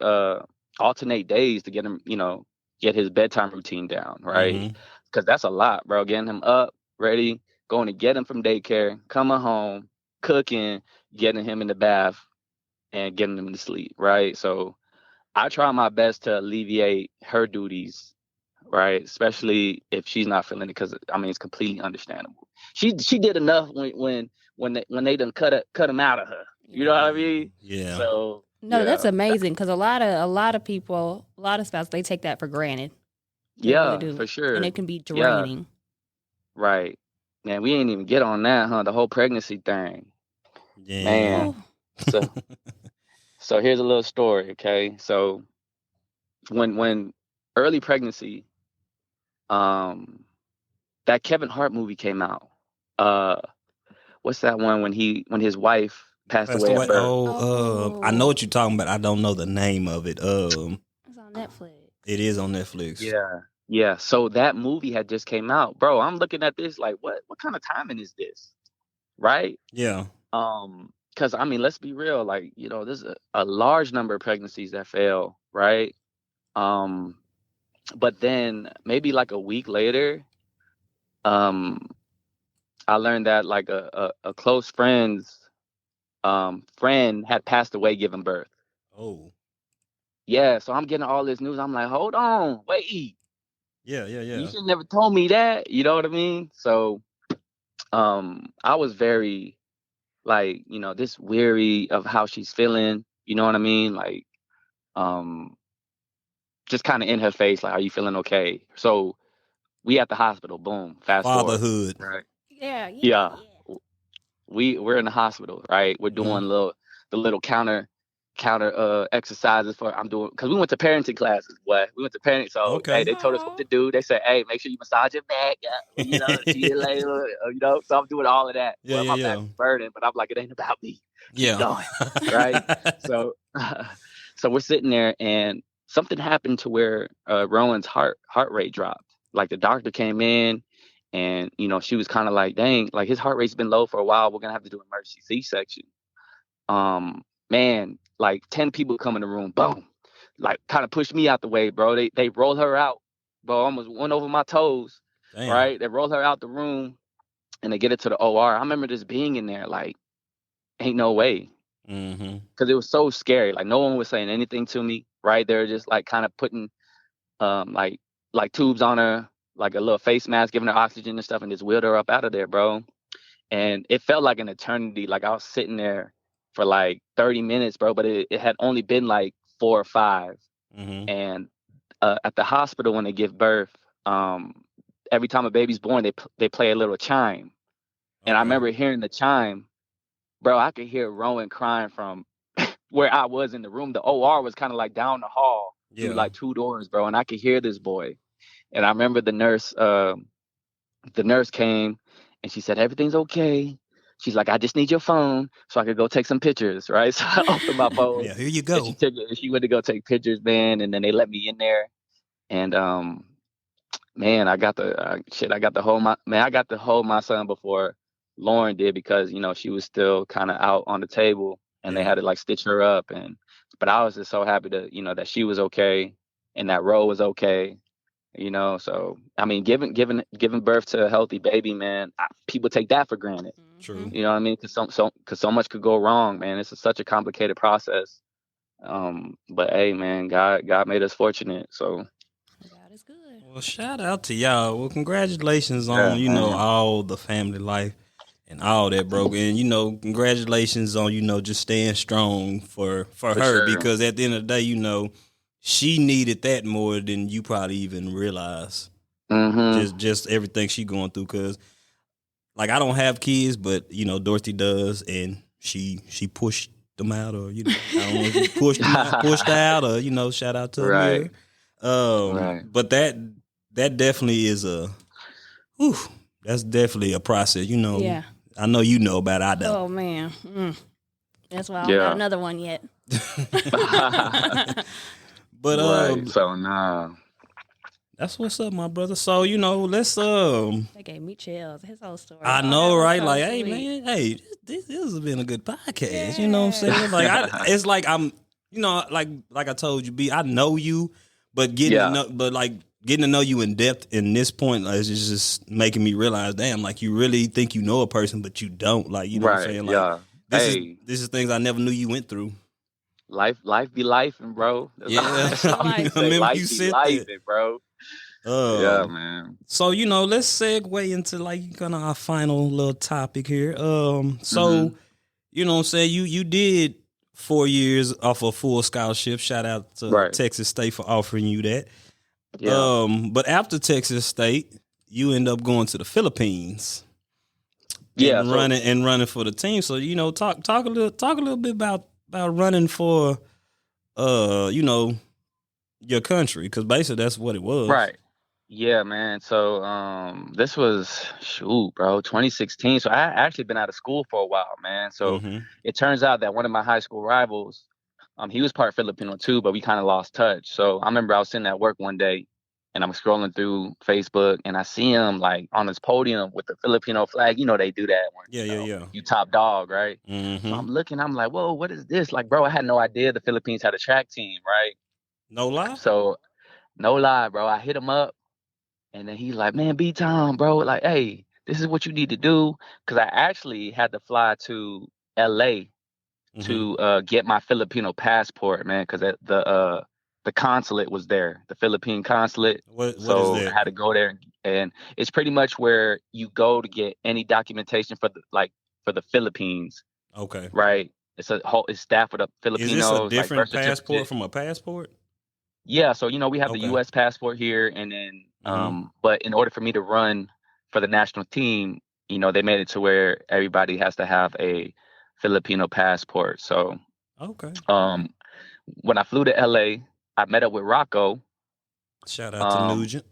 alternate days to get him, get his bedtime routine down, right? Because that's a lot, bro. Getting him up, ready, going to get him from daycare, coming home, cooking, getting him in the bath, and getting him to sleep, right? So I try my best to alleviate her duties, right? Especially if she's not feeling it, because, I mean, it's completely understandable. She did enough when they done cut him out of her. You know what I mean? Yeah. So no, that's amazing, because a lot of people, a lot of spouses, they take that for granted. They really do. For sure. And it can be draining. Yeah. Right. Man, we ain't even get on that, huh? The whole pregnancy thing. Yeah. Man. So here's a little story, okay? So when early pregnancy, that Kevin Hart movie came out. what's that one when his wife passed away at birth? I know what you're talking about. I don't know the name of it. It's on Netflix. It is on Netflix. Yeah. So that movie had just came out, bro. I'm looking at this like, what kind of timing is this, right? Yeah. Because I mean, let's be real. Like, you know, there's a large number of pregnancies that fail, right? But then maybe like a week later, I learned that like a close friend's friend had passed away giving birth. Oh. Yeah, so I'm getting all this news. I'm like, hold on, wait. Yeah. You should never told me that. You know what I mean? So I was very like, you know, just weary of how she's feeling. You know what I mean? Like, just kind of in her face, like, are you feeling okay? So we at the hospital, boom, fast Fatherhood. forward. Right. Yeah. We're in the hospital, right? We're doing the little counter exercises I'm doing, because we went to parenting classes. We went to parenting, so hey, they told us what to do. They said, hey, make sure you massage your back, you know, see you later, you know. So I'm doing all of that. My back's burning, but I'm like, it ain't about me. Keep going, right? So so we're sitting there, and something happened to where Rowan's heart rate dropped. Like, the doctor came in, and, you know, she was kind of like, dang, like, his heart rate's been low for a while. We're going to have to do an emergency C-section. Man, like 10 people come in the room, boom, like kind of pushed me out the way, bro. They rolled her out, bro. Almost went over my toes. Damn. Right? They rolled her out the room, and they get it to the OR. I remember just being in there like, ain't no way. Because it was so scary. Like, no one was saying anything to me, right? They were just like kind of putting like tubes on her, like a little face mask, giving her oxygen and stuff, and just wheeled her up out of there, bro. And it felt like an eternity. Like, I was sitting there for like 30 minutes, bro, but it had only been like 4 or 5. And at the hospital, when they give birth, every time a baby's born, they play a little chime. And I remember hearing the chime, bro. I could hear Rowan crying from where I was in the room. The OR was kind of like down the hall through like 2 doors, bro. And I could hear this boy. And I remember the nurse came, and she said, everything's okay. She's like, I just need your phone so I could go take some pictures, right? So I opened my phone. Yeah, here you go. She went to go take pictures, man, and then they let me in there. And man, I got to hold my son before Lauren did, because, you know, she was still kind of out on the table, and they had to like stitch her up. But I was just so happy to, you know, that she was okay and that Ro was okay. You know, so I mean, giving birth to a healthy baby, man, people take that for granted. True. You know what I mean? Because so much could go wrong, man. It's such a complicated process. But hey, man, God made us fortunate. So God is good. Well, shout out to y'all. Well, congratulations on know all the family life and all that, bro. And, you know, congratulations on, you know, just staying strong for her, sure. Because at the end of the day, you know, she needed that more than you probably even realize. Just everything she going through. Because, like, I don't have kids, but, you know, Dorothy does, and she pushed them out, or, you know, I don't know if she pushed her out, or, you know, shout out to her. Right. But that definitely is that's definitely a process, you know. Yeah. I know you know about it, I don't. Oh, man. That's why I don't got another one yet. But so nah. That's what's up, my brother. So, you know, let's That gave me chills. His whole story. I know, right? So like, sweet. Hey, man, hey, this has been a good podcast. Yeah. You know what I'm saying? Like, it's like I'm, you know, like I told you, B, I know you, but getting to know you in depth in this point, like, it's just making me realize, damn, like, you really think you know a person, but you don't. Like, you know what I'm saying? Like, this is things I never knew you went through. Life be lifing, bro. That's all I remember life you said that, bro. Yeah, man. So, you know, let's segue into like kind of our final little topic here. So, you know what I'm saying? You did 4 years off a full scholarship. Shout out to Texas State for offering you that. Yeah. But after Texas State, you end up going to the Philippines. Yeah. And running for the team. So, you know, talk a little bit about running for, you know, your country, because basically that's what it was. Right. Yeah, man. So this was bro, 2016. So I actually been out of school for a while, man. So Mm-hmm. it turns out that one of my high school rivals, he was part Filipino too, but we kind of lost touch. So I remember I was sitting at work one day and I'm scrolling through Facebook and I see him like on his podium with the Filipino flag. You know they do that when, Yeah, yeah, yeah. you top dog, right? So Mm-hmm. I'm looking, I'm like, whoa, what is this? Like, bro, I had no idea the Philippines had a track team, right? No lie? So no lie, bro. I hit him up. And then he's like, man, B Tom, bro, like, hey, this is what you need to do. Cause I actually had to fly to LA Mm-hmm. to get my Filipino passport, man, because the consulate was there, the Philippine consulate. What is So I that? had to go there, and it's pretty much where you go to get any documentation for the Philippines, Okay. right? It's staffed with Is this a Filipinos, like different birth passport certificate. from a passport? Yeah, so we have the Okay. U.S. passport here, and then Mm-hmm. but in order for me to run for the national team, they made it to where everybody has to have a Filipino passport. So Okay. um, when I flew to L.A., I met up with Rocco. Shout out to Um, Nugent.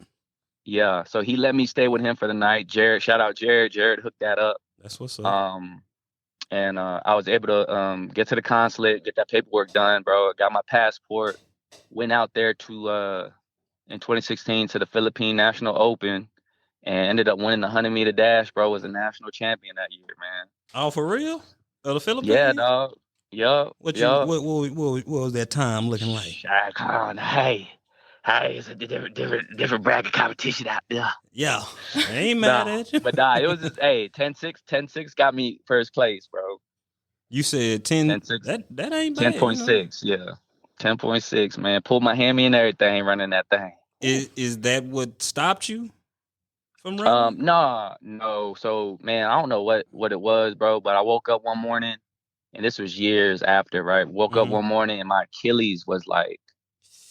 yeah, so he let me stay with him for the night. Jared, shout out Jared. Jared hooked that up. That's what's up. Um, and I was able to get to the consulate, get that paperwork done, bro. Got my passport. Went out there to in 2016 to the Philippine National Open and ended up winning the 100-meter dash, bro. Was a national champion that year, man. Oh, for real? Of the Yeah, Philippines? dog. Yup, What you yup. what was that time looking like? Come on, hey, it's a different bracket competition out there. Yeah. I ain't mad Nah, at you. but nah, it was just 10-6 got me first place, bro. You said 10. 10-6, That ain't bad, 10.6, yeah, 10.6, man. Pulled my hammy and everything running that thing. Is that what stopped you from running? Nah, no. So, man, I don't know what it was, bro, but I woke up one morning, and this was years after, right? Woke up Mm-hmm. one morning and my Achilles was like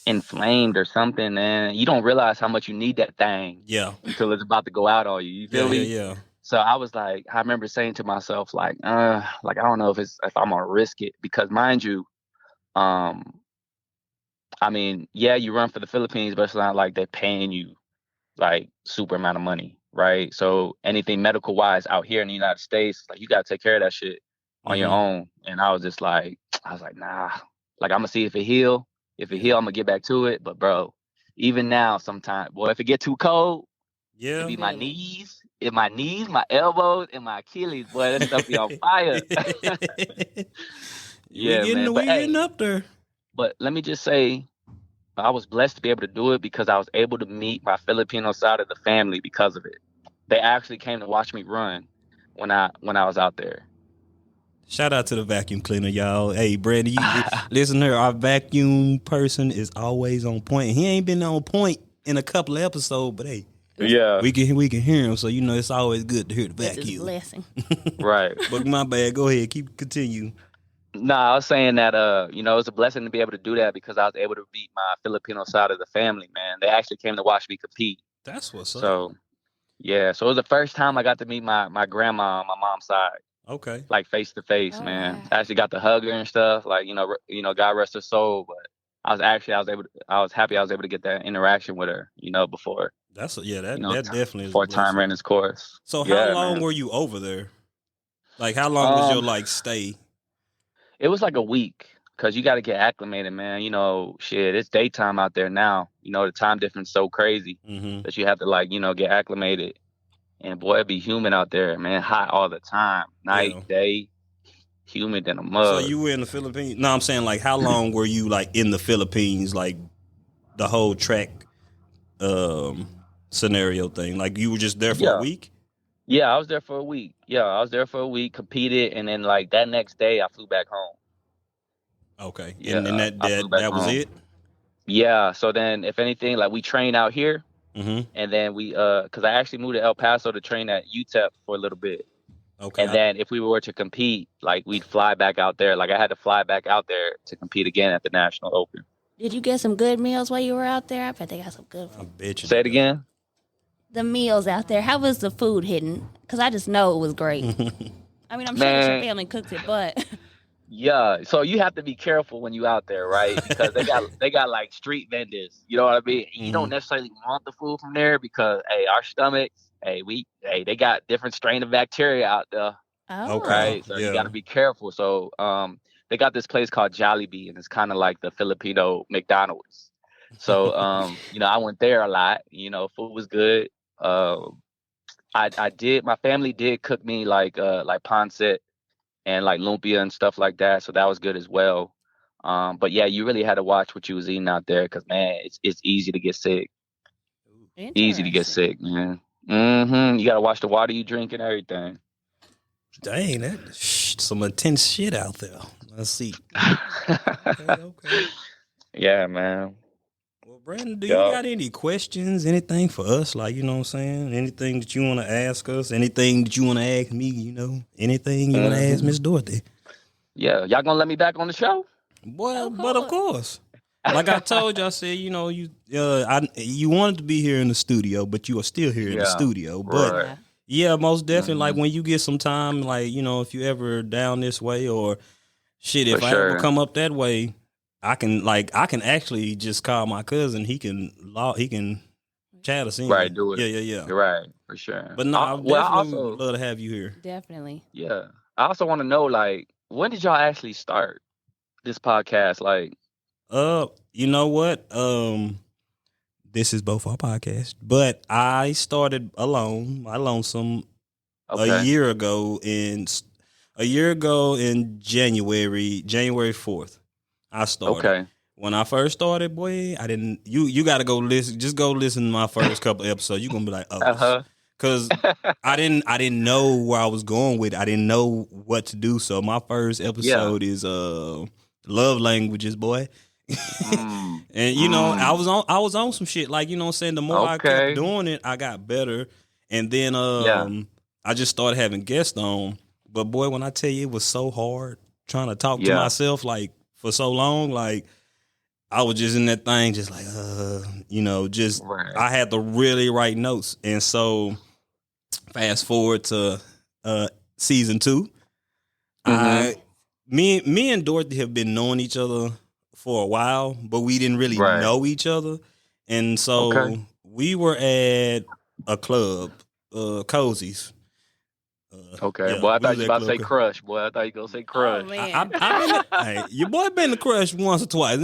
inflamed or something, man. You don't realize how much you need that thing Yeah. until it's about to go out on you. You Yeah, feel yeah, me? yeah. So I was like, I remember saying to myself, like I don't know if I'm gonna risk it because mind you, um, I mean, yeah, you run for the Philippines, but it's not like they're paying you like super amount of money, right? So anything medical wise out here in the United States, like you gotta take care of that shit on your Mm-hmm. own. And I was just like, nah. Like I'm gonna see if it heal. If it heal, Yeah. I'm gonna get back to it. But bro, even now, sometimes, boy, if it get too cold, it Yeah. be Feel it. my knees, my elbows, and my Achilles. Boy, that stuff be on fire. we Yeah, man. But getting hey, up there. but let me just say, I was blessed to be able to do it because I was able to meet my Filipino side of the family because of it. They actually came to watch me run when I was out there. Shout out to the vacuum cleaner, y'all. Hey, Brandon, you listen here. Our vacuum person is always on point. He ain't been on point in a couple of episodes, but hey, Yeah, we can hear him. So it's always good to hear the It's his vacuum. blessing. right. But my bad. Go ahead. Continue. Nah, I was saying that it's a blessing to be able to do that because I was able to meet my Filipino side of the family, man. They actually came to watch me compete. That's what's up. So yeah, so it was the first time I got to meet my grandma on my mom's side, Okay. like face to face, Oh, man. wow. I actually got to hug her and stuff, like God rest her soul. But I was happy I was able to get that interaction with her, before That definitely is a before time blessing. ran its course. So how Yeah, long man. were you over there? Like how long was your Um, stay? it was like a week because you got to get acclimated, man. Shit, it's daytime out there now. The time difference is so crazy Mm-hmm. that you have to get acclimated. And boy, it be humid out there, man. Hot all the time, night, Yeah. day, humid in a So mug. you were in the Philippines? No, I'm saying like how long were you in the Philippines? Like the whole track scenario thing. Like you were just there for a Yeah, week? yeah. I was there for a week. Yeah, I was there for a week, competed, and then that next day I flew back home. Okay. And then Yeah, I flew back that was home. it? Yeah. So then, if anything, we train out here, Mm-hmm. and then because I actually moved to El Paso to train at UTEP for a little bit. Okay. And then if we were to compete, we'd fly back out there. Like I had to fly back out there to compete again at the National Open. Did you get some good meals while you were out there? I bet they got some good I food. bet you Say it did. again. The meals out there, how was the food hidden? Because I just know it was great. I mean, I'm sure that your Man, family cooked it, but Yeah, so you have to be careful when you out there, right? Because they got like street vendors. You know what I mean? You don't necessarily want the food from there because hey, our stomach, they got different strain of bacteria out there, Okay. Oh. right? So you got Yeah. to be careful. So they got this place called Jollibee, and it's kind of like the Filipino McDonald's. So I went there a lot. Food was good. Um, I did. My family did cook me like pancit and like lumpia and stuff like that. So that was good as well. But yeah, you really had to watch what you was eating out there because man, it's easy to get sick. Easy to get Interesting. sick, man. You gotta watch the water you drink and everything. Dang, some intense shit out there. Let's see. Okay. Yeah, man. Well, Brandon, do you Yup. got any questions, anything for us? Like, you know what I'm saying? Anything that you want to ask us? Anything that you want to ask me? Anything you want to ask hmm Miss Dorothy? Yeah, y'all gonna let me back on the show? Well, Of but of course. course. Like I told you, I said, you wanted to be here in the studio, but you are still here in the Yeah. studio. But Right. Yeah. yeah, most definitely. Like hmm when you get some time, like if you ever down this way or shit, For if I ever sure. come up that way, I can actually just call my cousin. He can chat us Right. in. Do it. Yeah, yeah, yeah. You're right. For sure. But no, I Well, I definitely would also, love to have you here. Definitely. yeah, I also want to know like when did y'all actually start this podcast? Like, You know what? This is both our podcast, but I started alone, my lonesome, a okay, year ago in January 4th. I started. okay, When I first started, boy, I didn't. You got to go listen. Just go listen to my first couple episodes. You're gonna be like, oh, uh huh, because I didn't know where I was going with it. I didn't know what to do. So my first yeah, episode is love languages, boy. mm, And I mm, was on some shit. Like, what I'm saying, the more I kept okay, doing it, I got better. And then yeah, I just started having guests on. But boy, when I tell you it was so hard trying to talk to yeah, myself like for so long, like I was just in that thing, just like just right, I had to really write notes. And so fast forward to season 2. mm-hmm, I me and Dorothy have been knowing each other for a while, but we didn't really right, know each other. And okay, so we were at a club, Cozy's. okay. Yeah, Boy, I we thought was you at about to Club say Co- crush. Boy, I thought you gonna say Oh crush. man. I've been hey, your boy been to Crush once or twice.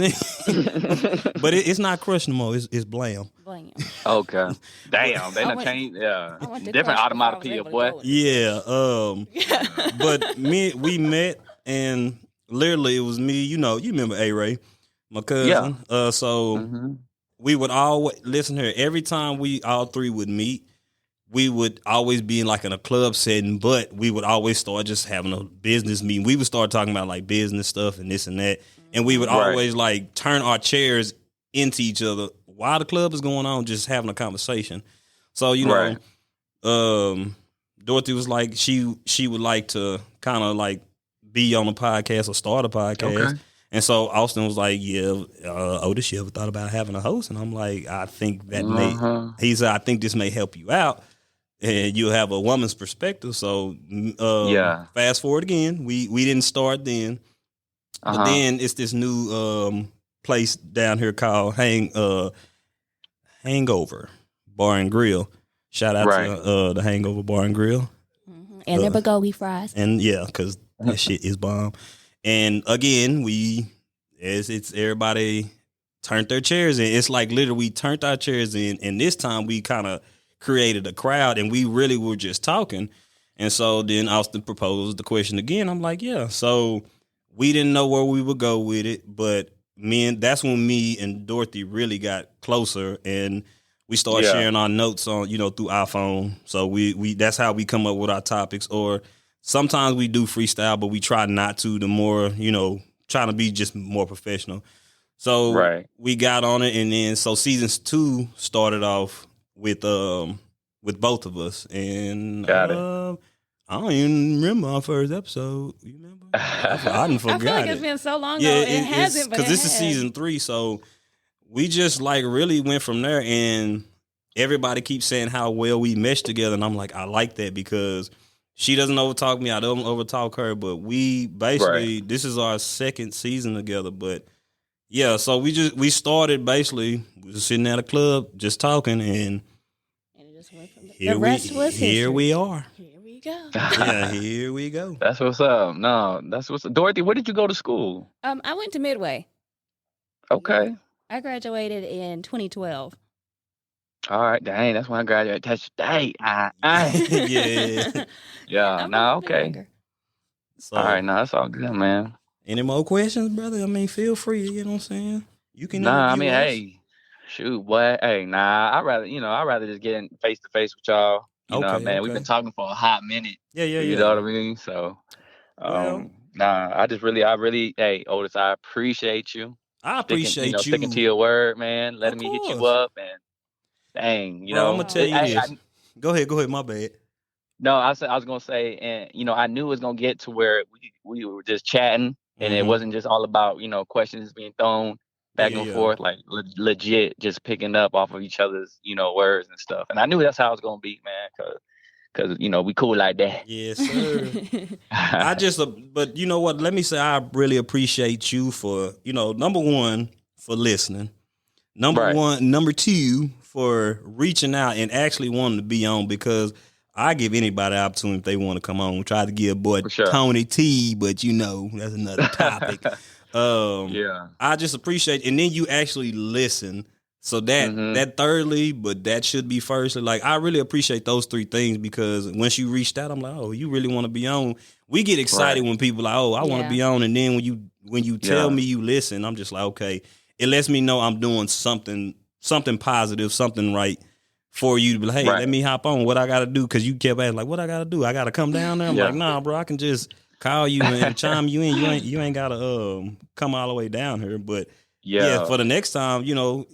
But it's not Crush no more. It's Blam. Blam. Okay, But damn, they I done went. changed. Yeah, I went to different Crush before I was automatopoeia, able to boy. go into yeah, Crush. but we met and literally it was me. You remember A Ray, my Yeah, cousin. So mm-hmm, we would always listen here every time we all three would meet. We would always be in a club setting, but we would always start just having a business meeting. We would start talking about like business stuff and this and that, and we would right, always like turn our chairs into each other while the club is going on, just having a conversation. So right, Dorothy was like she would like to kind of like be on a podcast or start a podcast. okay, And so Austin was like, "Yeah, Otis, you ever thought about having a host?" And I'm like, "I think that may." uh-huh, He said, "I think this may help you out, and you'll have a woman's perspective." So, yeah, fast forward again, we didn't start then, but uh-huh, then it's this new place down here called Hangover Bar and Grill. Shout out right, to the Hangover Bar and Grill. And their bulgogi fries. And yeah, because that shit is bomb. And again, it's everybody turned their chairs in. It's like literally we turned our chairs in, and this time we kind of created a crowd, and we really were just talking. And so then Austin proposed the question again. I'm like, yeah. So we didn't know where we would go with it, but that's when me and Dorothy really got closer, and we started yeah, sharing our notes on, through iPhone. So we that's how we come up with our topics. Or sometimes we do freestyle, but we try not to. The more, trying to be just more professional. So right, we got on it, and then so seasons 2 started off with both of us, and got it. I don't even remember our first episode. You remember? I didn't I forgot feel like it. it's been so long ago. Yeah, It hasn't, but because it this is has. season 3, so we just like really went from there, and everybody keeps saying how well we meshed together, and I'm like, I like that because She doesn't overtalk me. I don't overtalk her. But we basically, this is our second season together. But yeah, so we started basically, we were sitting at a club just talking, and it just went from here the rest was history. Here we are. Here we go. Yeah, here we go. That's what's up. No, that's what's up. Dorothy, where did you go to school? I went to Midway. Okay. Yeah. I graduated in 2012. All right, dang, that's when I graduated. That's Yeah. Yeah, no, okay. So, all right, no, that's all good, man. Any more questions, brother? I mean, feel free, you know what I'm saying? You can I mean, us. hey, shoot, boy. Hey, I'd rather just get in face to face with y'all. You know, man, we've been talking for a hot minute. Yeah. You know what I mean? So, I really, hey, Otis, I appreciate you. I appreciate you. Sticking to your word, man. Letting me hit you up, and dang, you know. I'm gonna tell you this. Go ahead. My bad. No, I was gonna say, and I knew it was gonna get to where we were just chatting, and it wasn't just all about questions being thrown back and forth, like legit, just picking up off of each other's words and stuff. And I knew that's how it was gonna be, man, because we cool like that. Yes, sir. But you know what? Let me say, I really appreciate you for number one, for listening. Number two, for reaching out and actually wanting to be on, because I give anybody the opportunity if they want to come on. Try to give boy Tony T, but that's another topic. I just appreciate, and then you actually listen. So that thirdly, but that should be firstly. Like, I really appreciate those three things, because once you reached out, I'm like, oh, you really want to be on. We get excited when people like, oh, I want to be on, and then when you tell me you listen, I'm just like, okay, it lets me know I'm doing something positive, something right for you to be like, hey, let me hop on. What I got to do? Because you kept asking, like, what I got to do? I got to come down there. I'm like, nah, bro, I can just call you and chime you in. You ain't got to come all the way down here. But for the next time,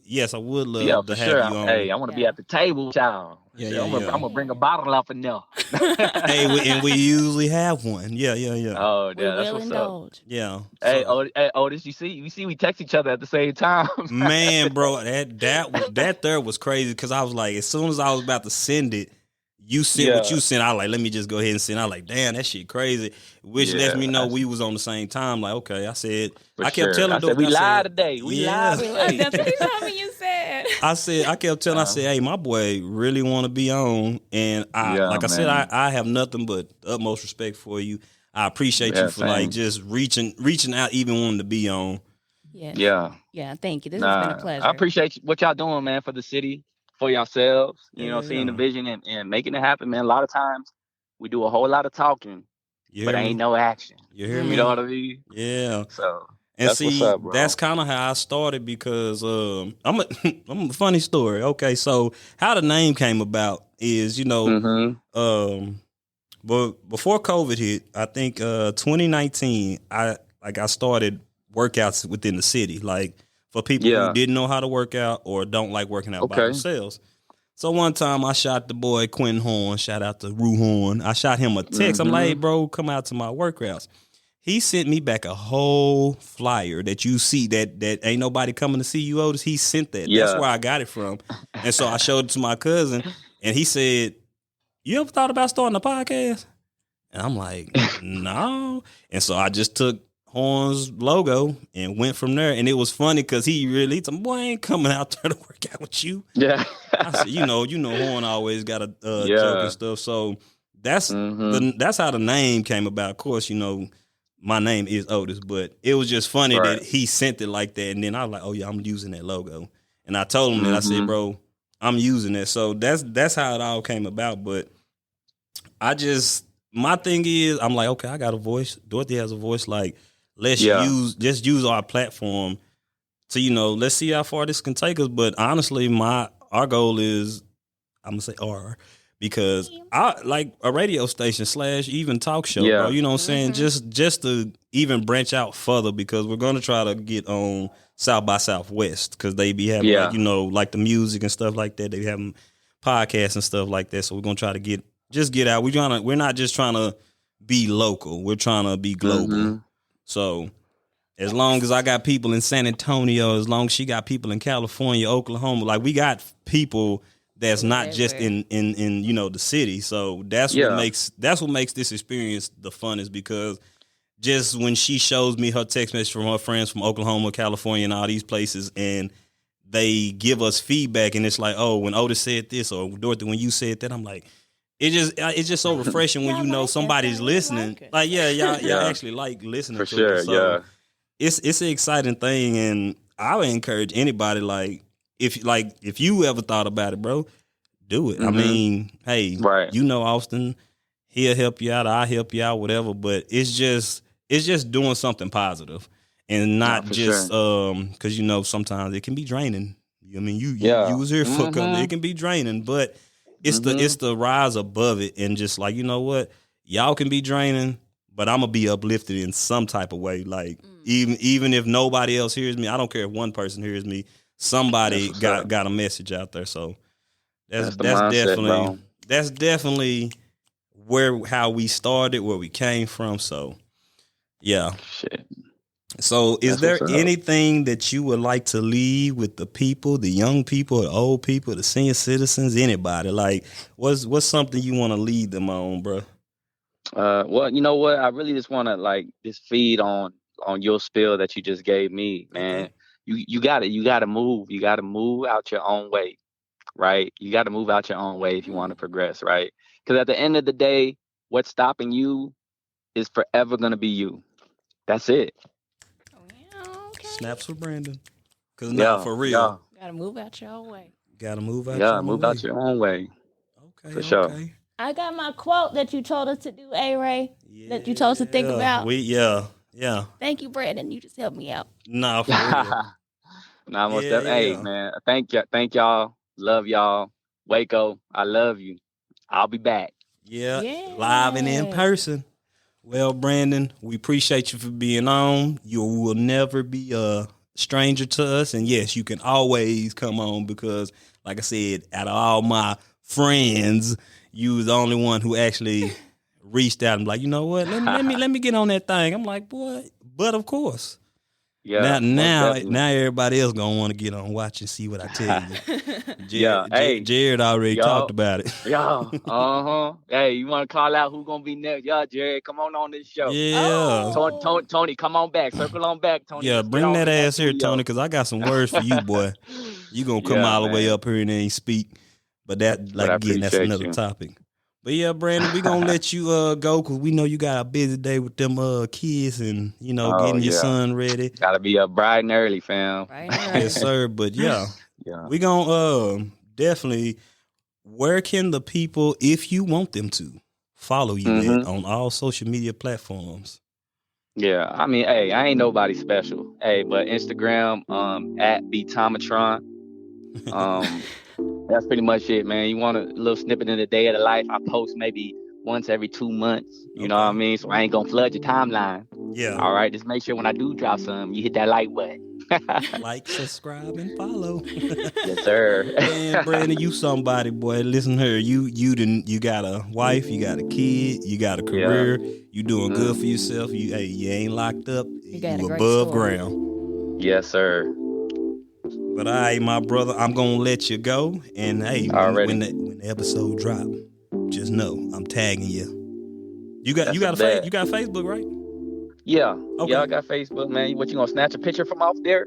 yes, I would love to have you on. Hey, I want to be at the table, child. I'm gonna bring a bottle up in there. Hey, and we usually have one. Yeah. Oh, yeah, that's what's indulge. up. Yeah. Hey, Otis, you see, we text each other at the same time. Man, bro, that there was crazy, because I was like, as soon as I was about to send it, you sent what you sent. I was like, let me just go ahead and send. I was like, damn, that shit crazy. Which lets me know we was on the same time. Like, okay, I said, I kept telling Dorothy, we live today. We live today. That's what you told me you said. I kept telling, I said, hey, my boy really want to be on. And I said, I have nothing but the utmost respect for you. I appreciate you for like just reaching out, even wanting to be on. Yes. Yeah. Thank you. This has been a pleasure. I appreciate what y'all doing, man, for the city, for yourselves, seeing the vision and making it happen, man. A lot of times we do a whole lot of talking, but ain't no action. You hear me? You know what I mean? Yeah. So, and that's what's up, bro. That's kind of how I started, because I'm a funny story. Okay, so how the name came about is, but before COVID hit, I think 2019, I started workouts within the city, like for people who didn't know how to work out or don't like working out by themselves. So one time I shot the boy Quinn Horn, shout out to Rue Horn. I shot him a text. I'm like, hey, bro, come out to my workouts. He sent me back a whole flyer that you see that ain't nobody coming to see you, Otis. He sent that. That's where I got it from. And so I showed it to my cousin, and he said, you ever thought about starting a podcast? And I'm like, no. And so I just took Horn's logo and went from there. And it was funny, because he told me, boy, I ain't coming out there to work out with you. Yeah. I said, Horn always got a joke and stuff. So that's how the name came about. Of course, my name is Otis, but it was just funny that he sent it like that. And then I was like, oh yeah, I'm using that logo. And I told him that. I said, bro, I'm using it. So that's how it all came about. But my thing is, I'm like, okay, I got a voice. Dorothy has a voice. Like, let's use our platform to, let's see how far this can take us. But honestly, our goal is, I'm gonna say because I like a radio station / even talk show, bro. You know what I'm saying? Just to even branch out further, because we're gonna try to get on South by Southwest, because they be having like the music and stuff like that. They having podcasts and stuff like that. So we're gonna try to get out. We're not just trying to be local. We're trying to be global. So as long as I got people in San Antonio, as long as she got people in California, Oklahoma, like we got people that's not just in the city. So that's what makes this experience the funnest, because just when she shows me her text message from her friends from Oklahoma, California, and all these places, and they give us feedback, and it's like, oh, when Otis said this, or Dorothy, when you said that, I'm like, it's just so refreshing when you know somebody's listening. Y'all actually like listening for to sure. it. So it's an exciting thing, and I would encourage anybody, like if you ever thought about it, bro, do it. I mean, hey, Austin, he'll help you out, I'll help you out, whatever. But it's just doing something positive. And not just because sometimes it can be draining. I mean, you was here for it can be draining, but it's the rise above it, and just like, you know what, y'all can be draining, but I'm gonna be uplifted in some type of way. Like even if nobody else hears me, I don't care if one person hears me, somebody got a message out there. So that's definitely how we started, where we came from. So yeah. Shit. So is there anything that you would like to leave with the people, the young people, the old people, the senior citizens, anybody? Like, what's something you want to lead them on, bro? Well, you know what? I really just want to just feed on your spiel that you just gave me, man. Okay. You got to move. You got to move out your own way, right? You got to move out your own way if you want to progress, right? Because at the end of the day, what's stopping you is forever going to be you. That's it. Snaps for Brandon. Because now, for real. Gotta move out your own way. Gotta move out your own way. Move out your own way. Okay, for sure. I got my quote that you told us to do, A-Ray. That you told us to think about. Yeah. Thank you, Brandon. You just helped me out. Nah, for real. Nah, Hey, man. Thank y'all. Love y'all. Waco, I love you. I'll be back. Yeah. Live and in person. Well, Brandon, we appreciate you for being on. You will never be a stranger to us. And yes, you can always come on, because, like I said, out of all my friends, you was the only one who actually reached out and like, you know what, let me get on that thing. I'm like, boy, but of course. Yeah. Now everybody else gonna want to get on, watch and see what I tell you. Jared already talked about it. Hey, you want to call out who gonna be next? Jared, come on this show. Yeah. Tony, come on back. Circle on back, Tony. Yeah, bring that ass here, Tony, because I got some words for you, boy. You gonna come all the way up here and then speak. But that's another topic. But yeah, Brandon, we gonna let you go, because we know you got a busy day with them kids and getting your son ready. Gotta be up bright and early, fam. Yes, sir. But we gonna definitely. Where can the people, if you want them to, follow you on all social media platforms? Yeah, I mean, hey, I ain't nobody special. Hey, but Instagram at Btomatron. That's pretty much it, man. You want a little snippet in the day of the life? I post maybe once every 2 months. You know what I mean? So I ain't gonna flood your timeline. Yeah. All right. Just make sure when I do drop some, you hit that like button. Like, subscribe, and follow. Yes, sir. Man, Brandon, you somebody, boy. Listen here. You got a wife, you got a kid, you got a career. You doing good for yourself. You ain't locked up. You above ground. Yes, sir. But all right, my brother, I'm gonna let you go. And hey, when the episode drop, just know I'm tagging you. You got Facebook, right? Yeah. Okay. Yeah, I got Facebook, man. What, you gonna snatch a picture from off there?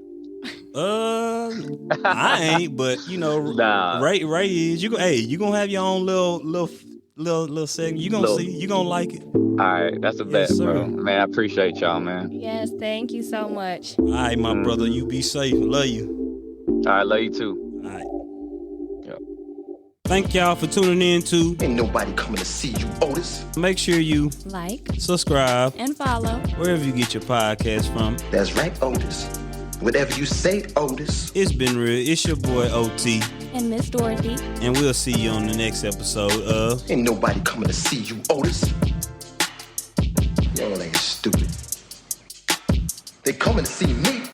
I ain't, but Ray is. You gonna have your own little segment. You gonna see. You gonna like it. All right, that's the best, bro. Man, I appreciate y'all, man. Yes, thank you so much. All right, my brother, you be safe. Love you. All right, love you too. All right. Yep. Thank y'all for tuning in to Ain't Nobody Coming to See You, Otis. Make sure you like, subscribe, and follow wherever you get your podcast from. That's right, Otis. Whatever you say, Otis. It's been real. It's your boy OT and Miss Dorothy, and we'll see you on the next episode of Ain't Nobody Coming to See You, Otis. Y'all ain't stupid. They coming to see me.